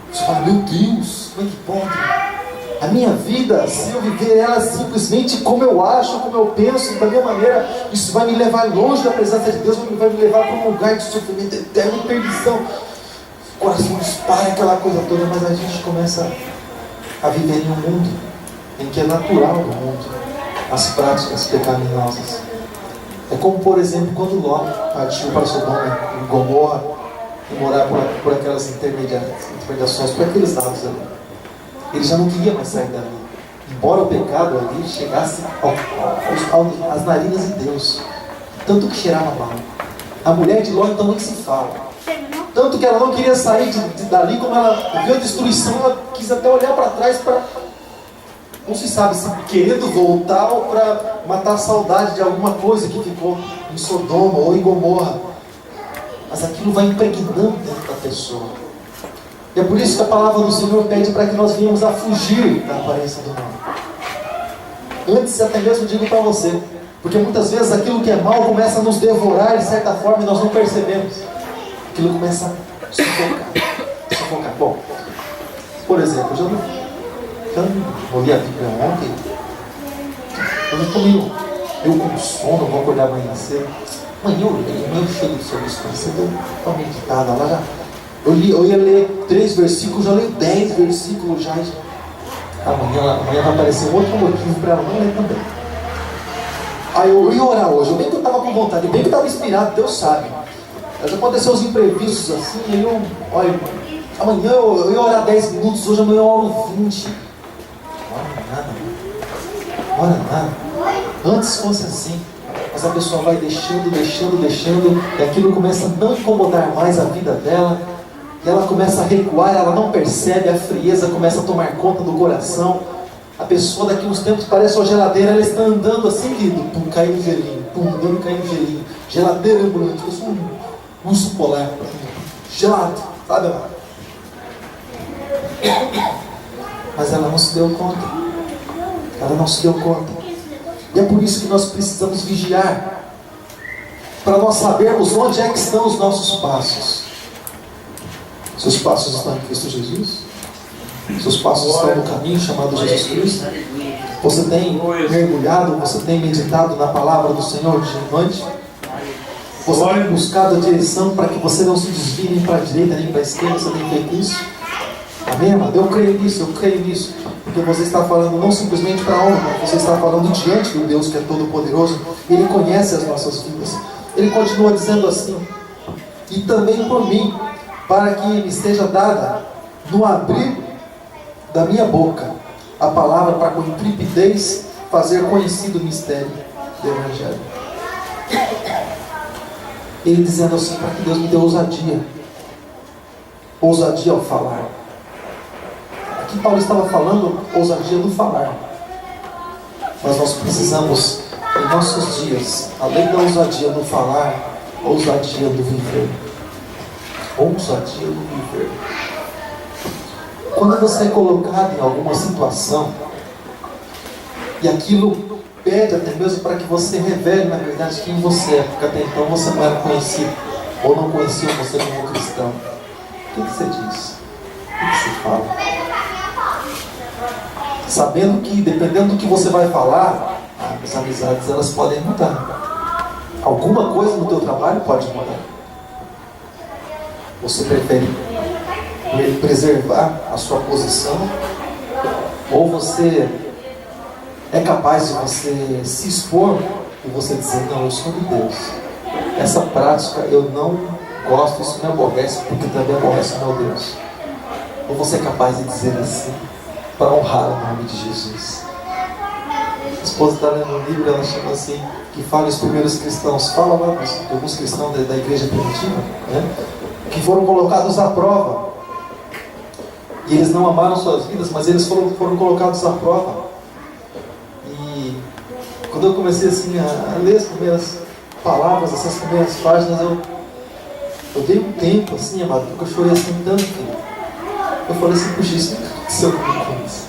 você fala, meu Deus, como é que pode? A minha vida, se eu viver ela simplesmente como eu acho, como eu penso, da minha maneira, isso vai me levar longe da presença de Deus, vai me levar para um lugar de sofrimento eterno e perdição. O coração dispara, aquela coisa toda, mas a gente começa a viver em um mundo em que é natural do mundo as práticas pecaminosas. É como, por exemplo, quando Ló partiu para Sodoma e Gomorra e morar por aquelas intermediações, por aqueles lados ali. Ele já não queria mais sair dali. Embora o pecado ali chegasse às narinas de Deus. Tanto que cheirava mal. A mulher de Ló então nem se fala. Tanto que ela não queria sair dali, como ela viu a destruição, ela quis até olhar para trás para... Não se sabe se querendo voltar ou para matar a saudade de alguma coisa que ficou em Sodoma ou em Gomorra. Mas aquilo vai impregnando dentro da pessoa. E é por isso que a palavra do Senhor pede para que nós venhamos a fugir da aparência do mal. Antes até mesmo digo para você, porque muitas vezes aquilo que é mal começa a nos devorar de certa forma e nós não percebemos. Aquilo começa a sufocar. Bom, por exemplo, eu li a Bíblia ontem, eu estou meio com sono, vou acordar amanhã cedo. Amanhã eu chego do serviço tão cedo, eu estou meditada lá já. Eu ia ler 3 versículos, já leio 10 versículos já. Amanhã vai aparecer um outro motivo para ela não ler também. Aí eu ia orar hoje, bem que eu estava com vontade, bem que eu estava inspirado, Deus sabe. Já aconteceu os imprevistos assim, aí amanhã eu ia orar 10 minutos, hoje amanhã eu oro 20. Não ora nada. Antes fosse assim, mas a pessoa vai deixando, e aquilo começa a não incomodar mais a vida dela, e ela começa a recuar, ela não percebe, a frieza começa a tomar conta do coração. A pessoa daqui a uns tempos parece uma geladeira, ela está andando assim, querido, pum, caindo gelinho, pum, andando caindo gelinho, geladeira ambulante, eu sou um urso polar, gelado, sabe? Mas ela não se deu conta, e é por isso que nós precisamos vigiar, para nós sabermos onde é que estão os nossos passos. Seus passos estão em Cristo Jesus? Seus passos estão no caminho chamado Jesus Cristo? Você tem mergulhado, você tem meditado na palavra do Senhor de noite? Você tem buscado a direção para que você não se desvie nem para a direita nem para a esquerda? Você tem feito isso? Amém, amado? Eu creio nisso. Porque você está falando não simplesmente para a honra, mas você está falando diante do Deus que é todo-poderoso. Ele conhece as nossas vidas. Ele continua dizendo assim: e também por mim, para que me esteja dada no abrir da minha boca a palavra, para com intrepidez fazer conhecido o mistério do Evangelho. Ele dizendo assim, para que Deus me dê ousadia ao falar. Aqui Paulo estava falando ousadia no falar, mas nós precisamos em nossos dias, além da ousadia no falar, ousadia no viver. Ousadia no viver. Quando você é colocado em alguma situação e aquilo pede até mesmo para que você revele na verdade quem você é, porque até então você não era conhecido ou não conhecia você como cristão, o que você diz? O que você fala? Sabendo que dependendo do que você vai falar, as amizades elas podem mudar, alguma coisa no teu trabalho pode mudar. Você prefere preservar a sua posição, ou você é capaz de você se expor e você dizer, não, eu sou de Deus, essa prática eu não gosto, isso me aborrece, porque também aborrece o meu Deus. Ou você é capaz de dizer assim, para honrar o nome de Jesus. A esposa está lendo um livro, ela chama assim, que fala os primeiros cristãos, fala lá de alguns cristãos da igreja primitiva, né, que foram colocados à prova. E eles não amaram suas vidas, mas eles foram colocados à prova. E quando eu comecei assim a ler as primeiras palavras, essas primeiras páginas, eu dei um tempo assim, amado, porque eu chorei assim tanto, filho. Eu falei assim, puxa, isso nunca aconteceu comigo com isso.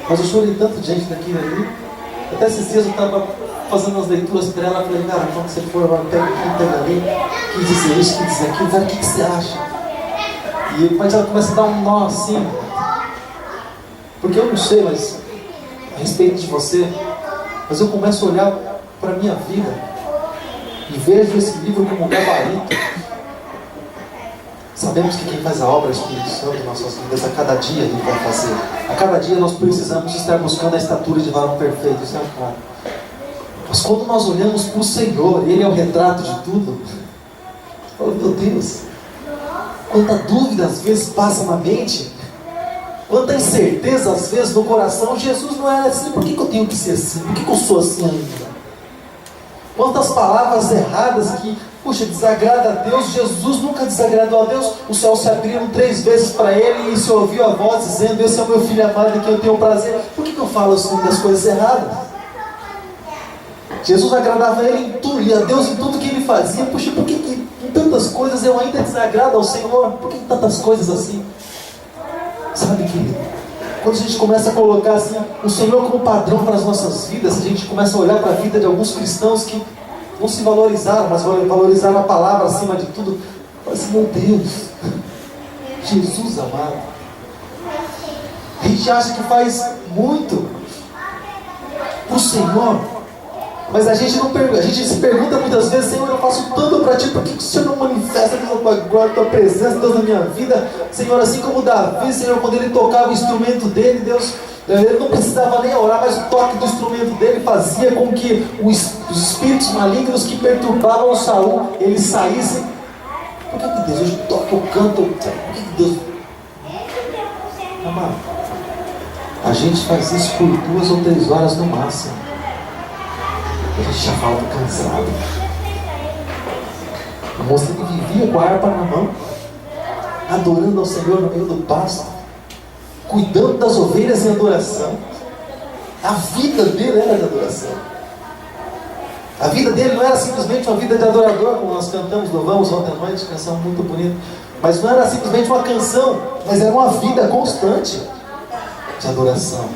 Mas eu chorei tanto diante daquilo ali. Até esses dias eu estava fazendo as leituras para ela, falei, cara, quando você for, pega aqui, pega ali, que dizer isso, que dizer aquilo, cara, o que você acha? Mas ela começa a dar um nó assim, porque eu não sei, mas a respeito de você, mas eu começo a olhar para a minha vida e vejo esse livro como um gabarito. Sabemos que quem faz a obra é o Espírito Santo em nossas vidas, a cada dia Ele vai fazer. A cada dia nós precisamos estar buscando a estatura de varão perfeito, isso é claro. Mas quando nós olhamos para o Senhor, Ele é o retrato de tudo. Oh meu Deus, quanta dúvida às vezes passa na mente, quanta incerteza às vezes no coração. Jesus não era assim, por que eu tenho que ser assim? Por que eu sou assim ainda? Quantas palavras erradas que, puxa, desagrada a Deus. Jesus nunca desagradou a Deus. Os céus se abriram 3 vezes para Ele e se ouviu a voz dizendo, esse é o meu filho amado em quem eu tenho prazer. Por que eu falo assim das coisas erradas? Jesus agradava a Ele em tudo, e a Deus em tudo que Ele fazia. Puxa, por que em tantas coisas eu ainda desagrado ao Senhor? Por que tantas coisas assim? Sabe, querido? Quando a gente começa a colocar assim, o Senhor como padrão para as nossas vidas, a gente começa a olhar para a vida de alguns cristãos que não se valorizaram, mas valorizaram a palavra acima de tudo. Fala assim, meu Deus, Jesus amado. A gente acha que faz muito para o Senhor, mas a gente se pergunta muitas vezes, Senhor, eu faço tanto para Ti, por que o Senhor não manifesta a Tua glória, a Tua presença, Deus, na minha vida? Senhor, assim como Davi, Senhor, quando ele tocava o instrumento dele, Deus, ele não precisava nem orar, mas o toque do instrumento dele fazia com que os espíritos malignos que perturbavam Saul, eles saíssem. Por que Deus, eu toco, eu canto, por que Deus... Amado, A gente faz isso por 2 ou 3 horas no máximo. A gente já volta cansado. A moça que vivia com a harpa na mão, adorando ao Senhor no meio do pasto, cuidando das ovelhas em adoração. A vida dele era de adoração. A vida dele não era simplesmente uma vida de adorador, como nós cantamos, louvamos ontem à noite, canção muito bonita. Mas não era simplesmente uma canção, mas era uma vida constante de adoração.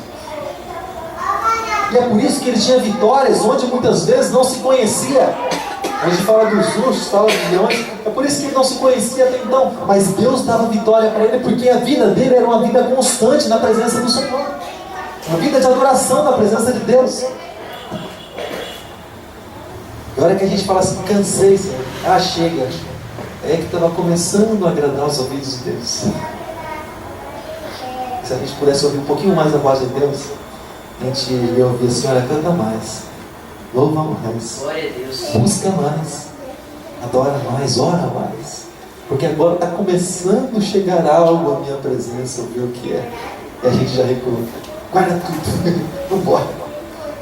E é por isso que ele tinha vitórias onde muitas vezes não se conhecia. A gente fala dos ursos, fala dos leões. É por isso que ele não se conhecia até então. Mas Deus dava vitória para ele, porque a vida dele era uma vida constante na presença do Senhor. Uma vida de adoração na presença de Deus. E a hora que a gente fala assim, cansei, Senhor. Ah, chega. É que estava começando a agradar os ouvidos de Deus. Se a gente pudesse ouvir um pouquinho mais a voz de Deus, a gente ia ouvir: Senhora, canta mais, louva mais, glória a Deus, busca mais, adora mais, ora mais, porque agora está começando a chegar algo à minha presença, ouvir o que é. E a gente já recua, guarda tudo, vamos embora,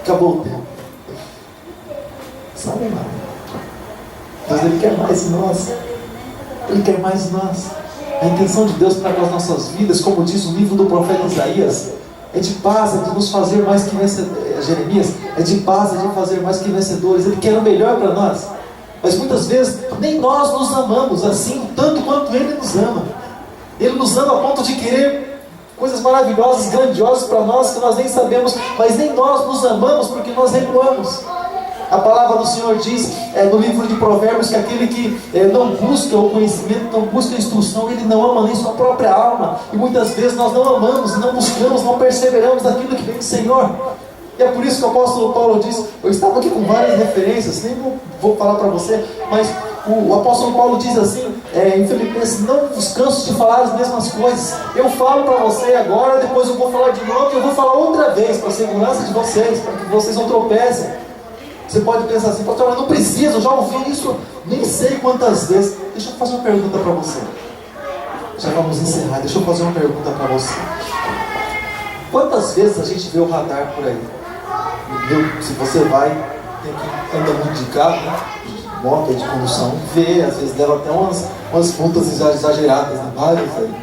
acabou o tempo. Sabe, irmão? Deus, Ele quer mais de nós. Ele quer mais de nós. A intenção de Deus para com as nossas vidas, como diz o livro do profeta Isaías, é de paz, é de nos fazer mais que vencedores. Jeremias, é de paz, é de fazer mais que vencedores. Ele quer o melhor para nós. Mas muitas vezes, nem nós nos amamos assim, tanto quanto Ele nos ama. Ele nos ama a ponto de querer coisas maravilhosas, grandiosas para nós, que nós nem sabemos, mas nem nós nos amamos porque nós recuamos. A palavra do Senhor diz no livro de Provérbios que aquele que não busca o conhecimento, não busca a instrução, ele não ama nem sua própria alma. E muitas vezes nós não amamos, não buscamos, não perseveramos naquilo que vem do Senhor. E é por isso que o apóstolo Paulo diz, eu estava aqui com várias referências, nem vou falar para você, mas o apóstolo Paulo diz assim, em Filipenses: não vos canso de falar as mesmas coisas. Eu falo para você agora, depois eu vou falar de novo, e eu vou falar outra vez, para a segurança de vocês, para que vocês não tropecem. Você pode pensar assim: pastor, eu não preciso, eu já ouvi isso nem sei quantas vezes. Deixa eu fazer uma pergunta para você. Já vamos encerrar, deixa eu fazer uma pergunta para você. Quantas vezes a gente vê o radar por aí? Se você vai, tem que andar muito de carro, né? De moto, de condução, vê, às vezes leva até umas multas exageradas, né? Várias aí,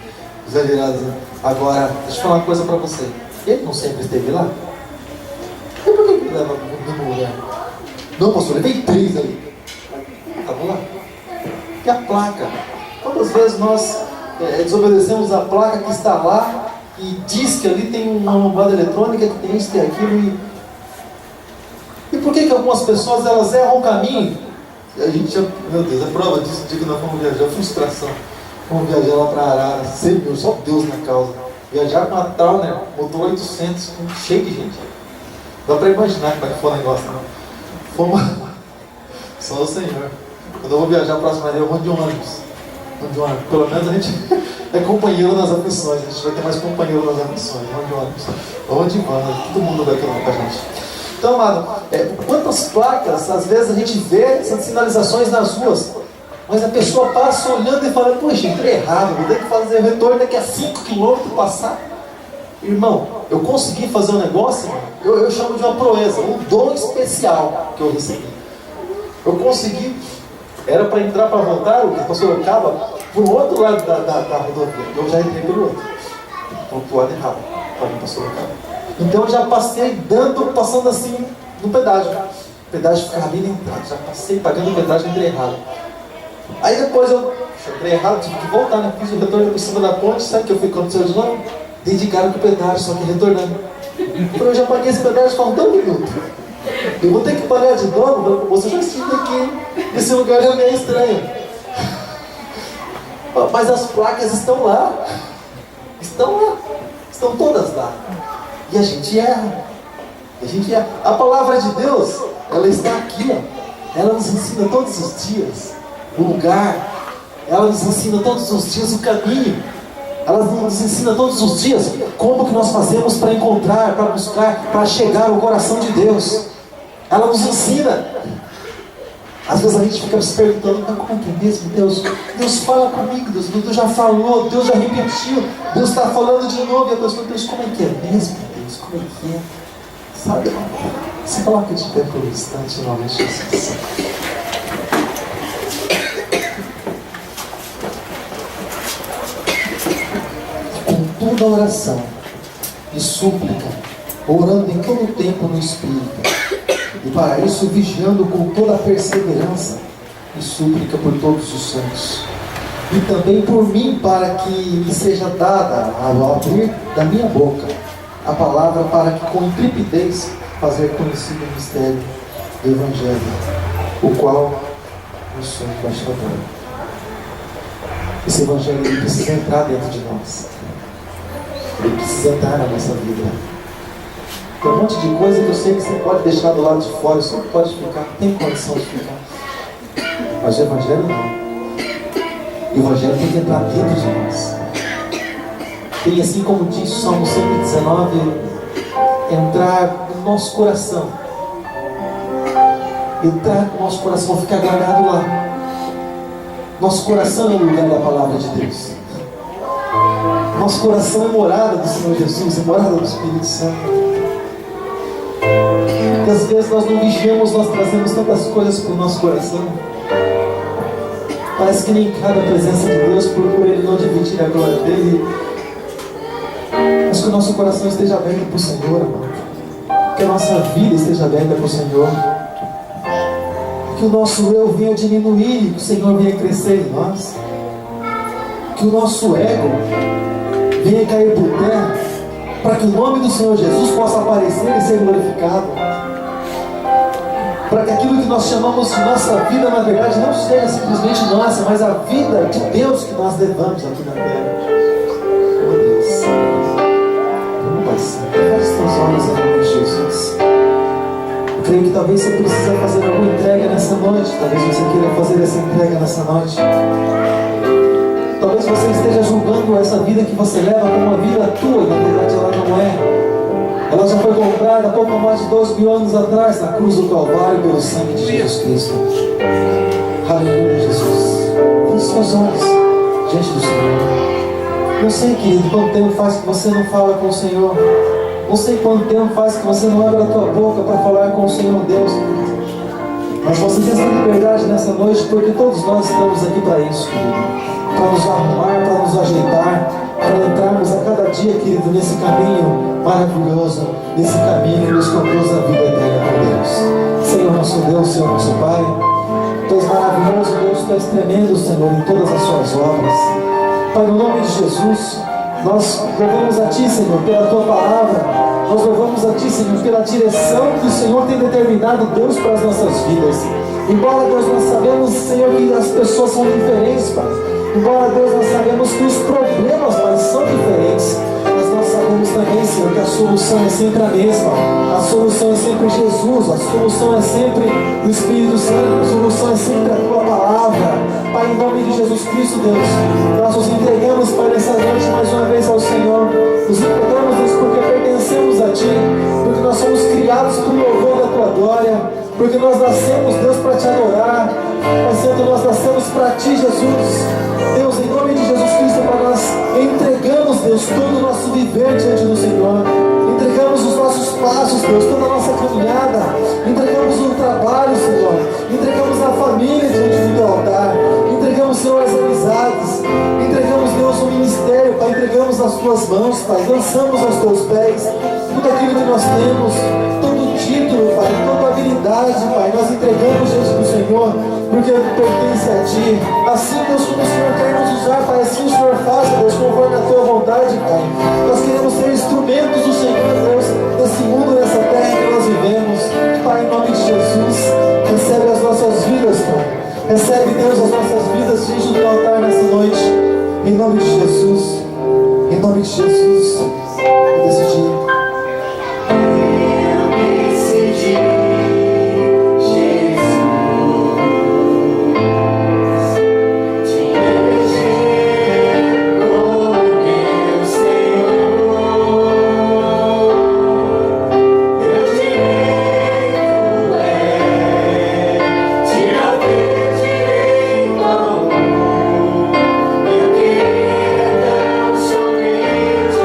exageradas, né? Agora, deixa eu falar uma coisa para você. Ele não sempre esteve lá? E por que ele leva no mesmo lugar? Não, pastor, eu levei 3 ali. Tá bom lá? E a placa? Quantas vezes nós desobedecemos a placa que está lá e diz que ali tem uma lombada eletrônica, que tem isso, tem aquilo. E por que algumas pessoas elas erram o caminho? E a gente já, meu Deus, é prova disso. Digo que nós vamos viajar, frustração. Vamos viajar lá para Arara, Senhor, só Deus na causa. Viajar com a Towner, motor 800, cheio de gente. Dá para imaginar como é que foi o negócio, não? Fomos só o Senhor. Quando eu vou viajar a próxima vez, eu vou de ônibus. Pelo menos a gente é companheiro nas aflições. A gente vai ter mais companheiro nas aflições. Vamos de ônibus. Vamos de van. Todo mundo vai querer com a gente. Então, amado, quantas placas às vezes a gente vê essas sinalizações nas ruas, mas a pessoa passa olhando e falando: poxa, entrei errado, vou ter que fazer retorno daqui a 5 km passar. Irmão, eu consegui fazer um negócio, irmão, eu chamo de uma proeza, um dom especial que eu recebi. Eu consegui, era para entrar para voltar, o pastor acaba por outro lado da rodovia. Eu já entrei pelo outro, pro lado errado, para o pastor acaba. Então eu já passei passando assim no pedágio. O pedágio ficava bem entrado, já passei pagando o pedágio, entrei errado. Aí depois eu entrei errado, tive que voltar, né? Fiz o retorno por cima da ponte, sabe o que eu fui aconteceu de novo? Dei de cara com o pedágio, só que retornando. Eu já paguei esse pedágio faltando um minuto. Eu vou ter que pagar de novo, você já estive aqui. Esse lugar já me é estranho. Mas as placas estão lá. Estão lá. Estão todas lá. E a gente erra. A palavra de Deus, ela está aqui, ó. Ela nos ensina todos os dias o lugar. Ela nos ensina todos os dias o caminho. Ela nos ensina todos os dias como que nós fazemos para encontrar, para buscar, para chegar ao coração de Deus. Ela nos ensina. Às vezes a gente fica se perguntando: mas como é que é mesmo, Deus? Deus fala comigo, Deus já falou, Deus já repetiu, Deus está falando de novo. E a pessoa: Deus, como é que é mesmo, Deus? Deus, como Ele quer. Sabe, irmão? Se coloca de pé por um instante, em nome de Jesus. Com toda oração e súplica, orando em todo o tempo no Espírito, e para isso vigiando com toda a perseverança e súplica por todos os santos, e também por mim, para que me seja dada, ao abrir da minha boca, a palavra para que com intrepidez fazer conhecido o mistério do Evangelho, o qual eu sou embaixador. Esse Evangelho ele precisa entrar dentro de nós. Ele precisa entrar na nossa vida. Tem um monte de coisa que eu sei que você pode deixar do lado de fora, você não pode ficar, não tem condição de ficar. Mas o Evangelho não. O Evangelho tem que entrar dentro de nós. Tem, assim como diz o Salmo 119, entrar no nosso coração. Entrar no nosso coração, ficar guardado lá. Nosso coração é o lugar da palavra de Deus. Nosso coração é morada do Senhor Jesus, é morada do Espírito Santo. E às vezes nós não vigiamos, nós trazemos tantas coisas para o nosso coração. Parece que nem cabe a presença de Deus por Ele não dividir a glória dEle. Mas que o nosso coração esteja aberto para o Senhor, amado. Que a nossa vida esteja aberta para o Senhor. Que o nosso eu venha diminuir e que o Senhor venha crescer em nós. Que o nosso ego venha cair por terra, para que o nome do Senhor Jesus possa aparecer e ser glorificado. Para que aquilo que nós chamamos de nossa vida, na verdade, não seja simplesmente nossa, mas a vida de Deus que nós levamos aqui na terra. Oh Deus, como vai ser? Feche os teus olhos em nome de Jesus. Eu creio que talvez você precisa fazer alguma entrega nessa noite. Talvez você queira fazer essa entrega nessa noite. Talvez você esteja julgando essa vida que você leva como uma vida tua, e na verdade ela não é. Ela já foi comprada há pouco mais de 2.000 anos atrás, na cruz do Calvário, pelo sangue de Jesus Cristo. Aleluia, Jesus. Feche seus olhos diante do Senhor. Não sei, querido, quanto tempo faz que você não fala com o Senhor. Não sei quanto tempo faz que você não abre a tua boca para falar com o Senhor Deus. Mas você tem essa liberdade nessa noite, porque todos nós estamos aqui para isso, querido. Para nos arrumar, para nos ajeitar, para entrarmos a cada dia, querido, nesse caminho maravilhoso, nesse caminho que nos conduz à vida eterna com Deus. Senhor nosso Deus, Senhor nosso Pai, Tu és maravilhoso, Deus, Tu és tremendo, Senhor, em todas as Suas obras. Pai, no nome de Jesus, nós louvamos a Ti, Senhor, pela Tua palavra. Nós louvamos a Ti, Senhor, pela direção que o Senhor tem determinado, Deus, para as nossas vidas. Embora, Deus, nós sabemos, Senhor, que as pessoas são diferentes, Pai. Embora, Deus, nós sabemos que os problemas, Pai, são diferentes. Mas nós sabemos também, Senhor, que a solução é sempre a mesma. A solução é sempre Jesus. A solução é sempre o Espírito Santo. A solução é sempre a Tua palavra. Pai, em nome de Jesus Cristo, Deus, nós nos entregamos, Pai, nessa noite mais uma vez ao Senhor. Nos entregamos, Deus, porque pertencemos a Ti, porque nós somos criados para o louvor da Tua glória, porque nós nascemos, Deus, para Te adorar. Pai Santo, nós nascemos para Ti, Jesus. Deus, em nome de Jesus Cristo, para nós entregamos, Deus, todo o nosso viver diante do Senhor. Entregamos os nossos passos, Deus, toda a nossa caminhada. Entregamos o trabalho, Senhor. Entregamos a família diante do Teu altar. Entregamos, Senhor, as amizades. Entregamos, Deus, o ministério, Pai. Entregamos nas Tuas mãos, Pai. Lançamos aos Teus pés tudo aquilo que nós temos, todo o título, Pai, toda a habilidade, Pai. Nós entregamos diante do Senhor, porque pertence a Ti. Assim, Deus, como o Senhor quer nos usar, Pai, assim o Senhor faça, Deus, conforme a Tua vontade, Pai. Nós queremos ser instrumentos do Senhor, Deus, nesse mundo, nessa terra que nós vivemos. Pai, em nome de Jesus, recebe as nossas vidas, Pai. Recebe, Deus, as nossas vidas diante do Teu altar nessa noite. Em nome de Jesus. Em nome de Jesus. Eu decidi. Eu queria tão somente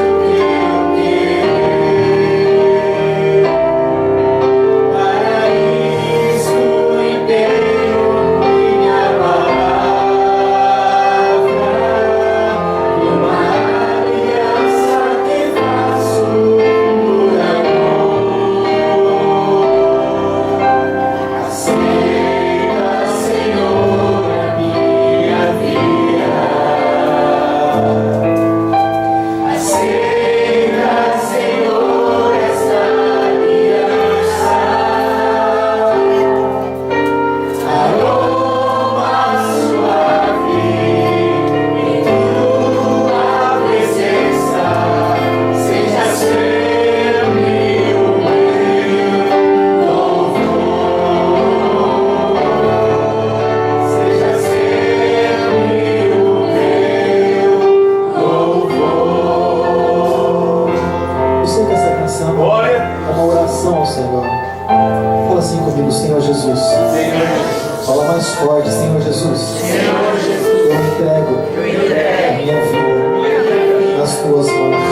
Senhor. Fala assim comigo, Senhor Jesus. Fala mais forte, Senhor Jesus. Eu entrego a minha vida nas tuas mãos.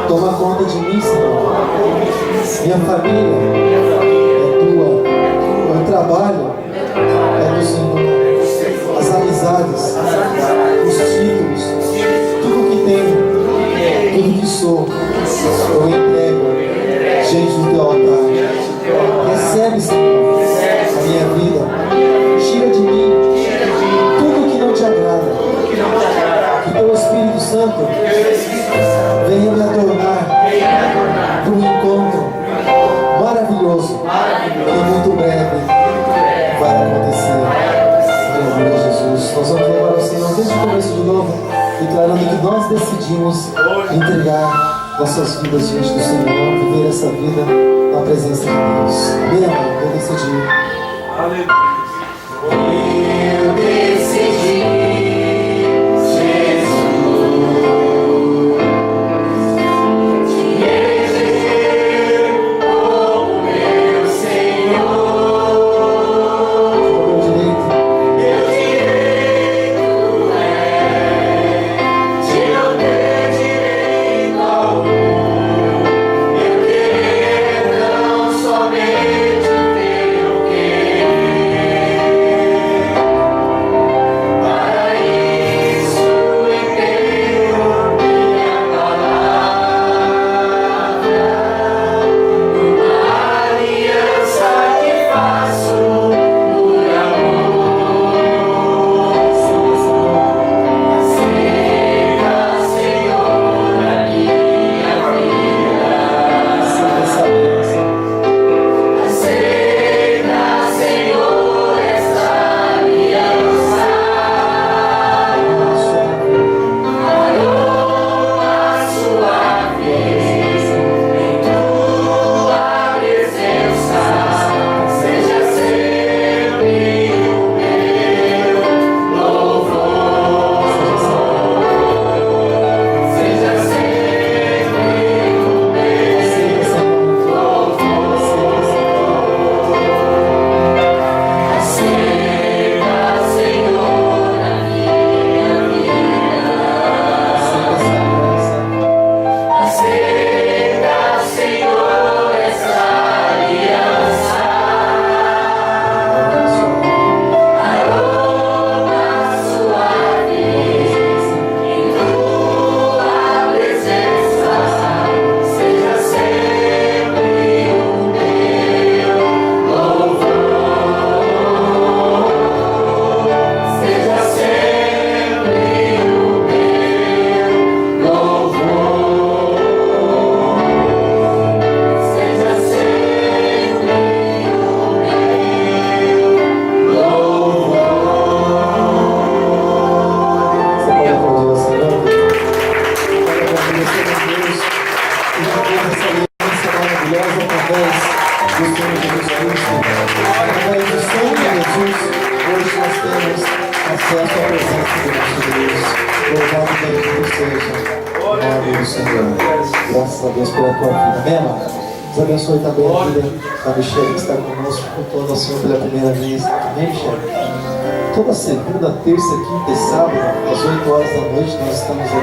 Toma conta de mim, Senhor. Minha família é tua. Meu trabalho é do Senhor. As amizades, os títulos, tudo que tenho, tudo que sou, eu entrego diante do teu altar. Recebe, Senhor, a minha vida. Tira de mim tudo que não te agrada. Que teu Espírito Santo venha me adornar para um encontro maravilhoso que muito breve vai acontecer. Aleluia, Jesus. Nós vamos louvar ao Senhor desde o começo de novo, declarando que nós decidimos entregar nossas vidas diante do Senhor, viver essa vida na presença de Deus. Amém, amado? Eu decidi. Aleluia. Eu decidi. Deus abençoe também a vida da Michelle que está conosco, cultuando ao Senhor pela primeira vez. Amém, Michelle? Toda segunda, terça, quinta e sábado, às 8 horas da noite, nós estamos aqui.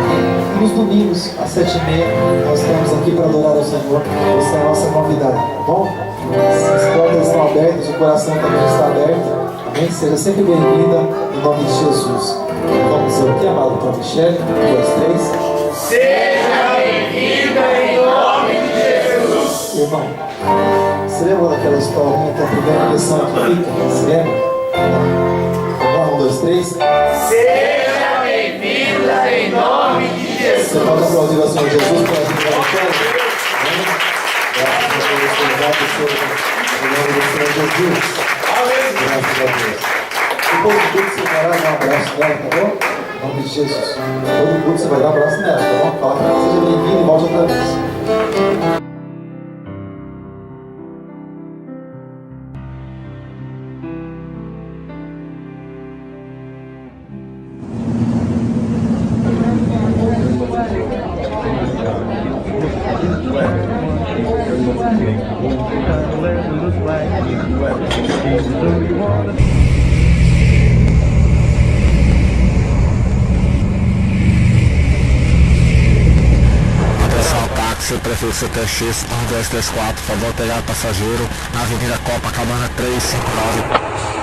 E nos domingos, às 7h30, nós estamos aqui para adorar ao Senhor. Essa é a nossa novidade, tá bom? As portas estão abertas, o coração também está aberto. Amém? Seja sempre bem-vinda, em nome de Jesus. Vamos dizer o que, amado, para a Michelle? 1, 2, 3. Seja bem-vinda em nome de Jesus. Irmão, você lembra daquela historinha que a primeira lição que fica? Você lembra? Vamos, 1, 2, 3. Seja bem-vinda em nome de Jesus. Você pode aplaudir ao Senhor Jesus para a vida da Michelle? Graças a Deus, louvado seja o nome do Senhor Jesus. Graças a Deus. Depois do culto você vai lá dar um abraço nela, tá bom? Em nome de Jesus. Depois do culto você vai dar um abraço nela, tá bom? Fala para ela, seja bem-vindo e volte outra vez. Thank you. prefixo CTX 1234, favor pegar passageiro na Avenida Copacabana 359.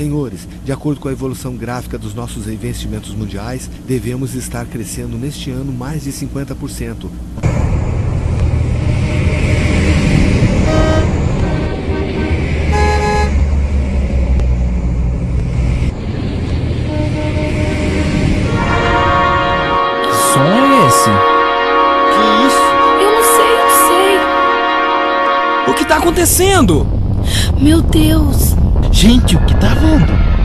Senhores, de acordo com a evolução gráfica dos nossos investimentos mundiais, devemos estar crescendo neste ano mais de 50%. Que som é esse? Que isso? Eu não sei. O que tá acontecendo? Meu Deus. Gente, o que tá vendo?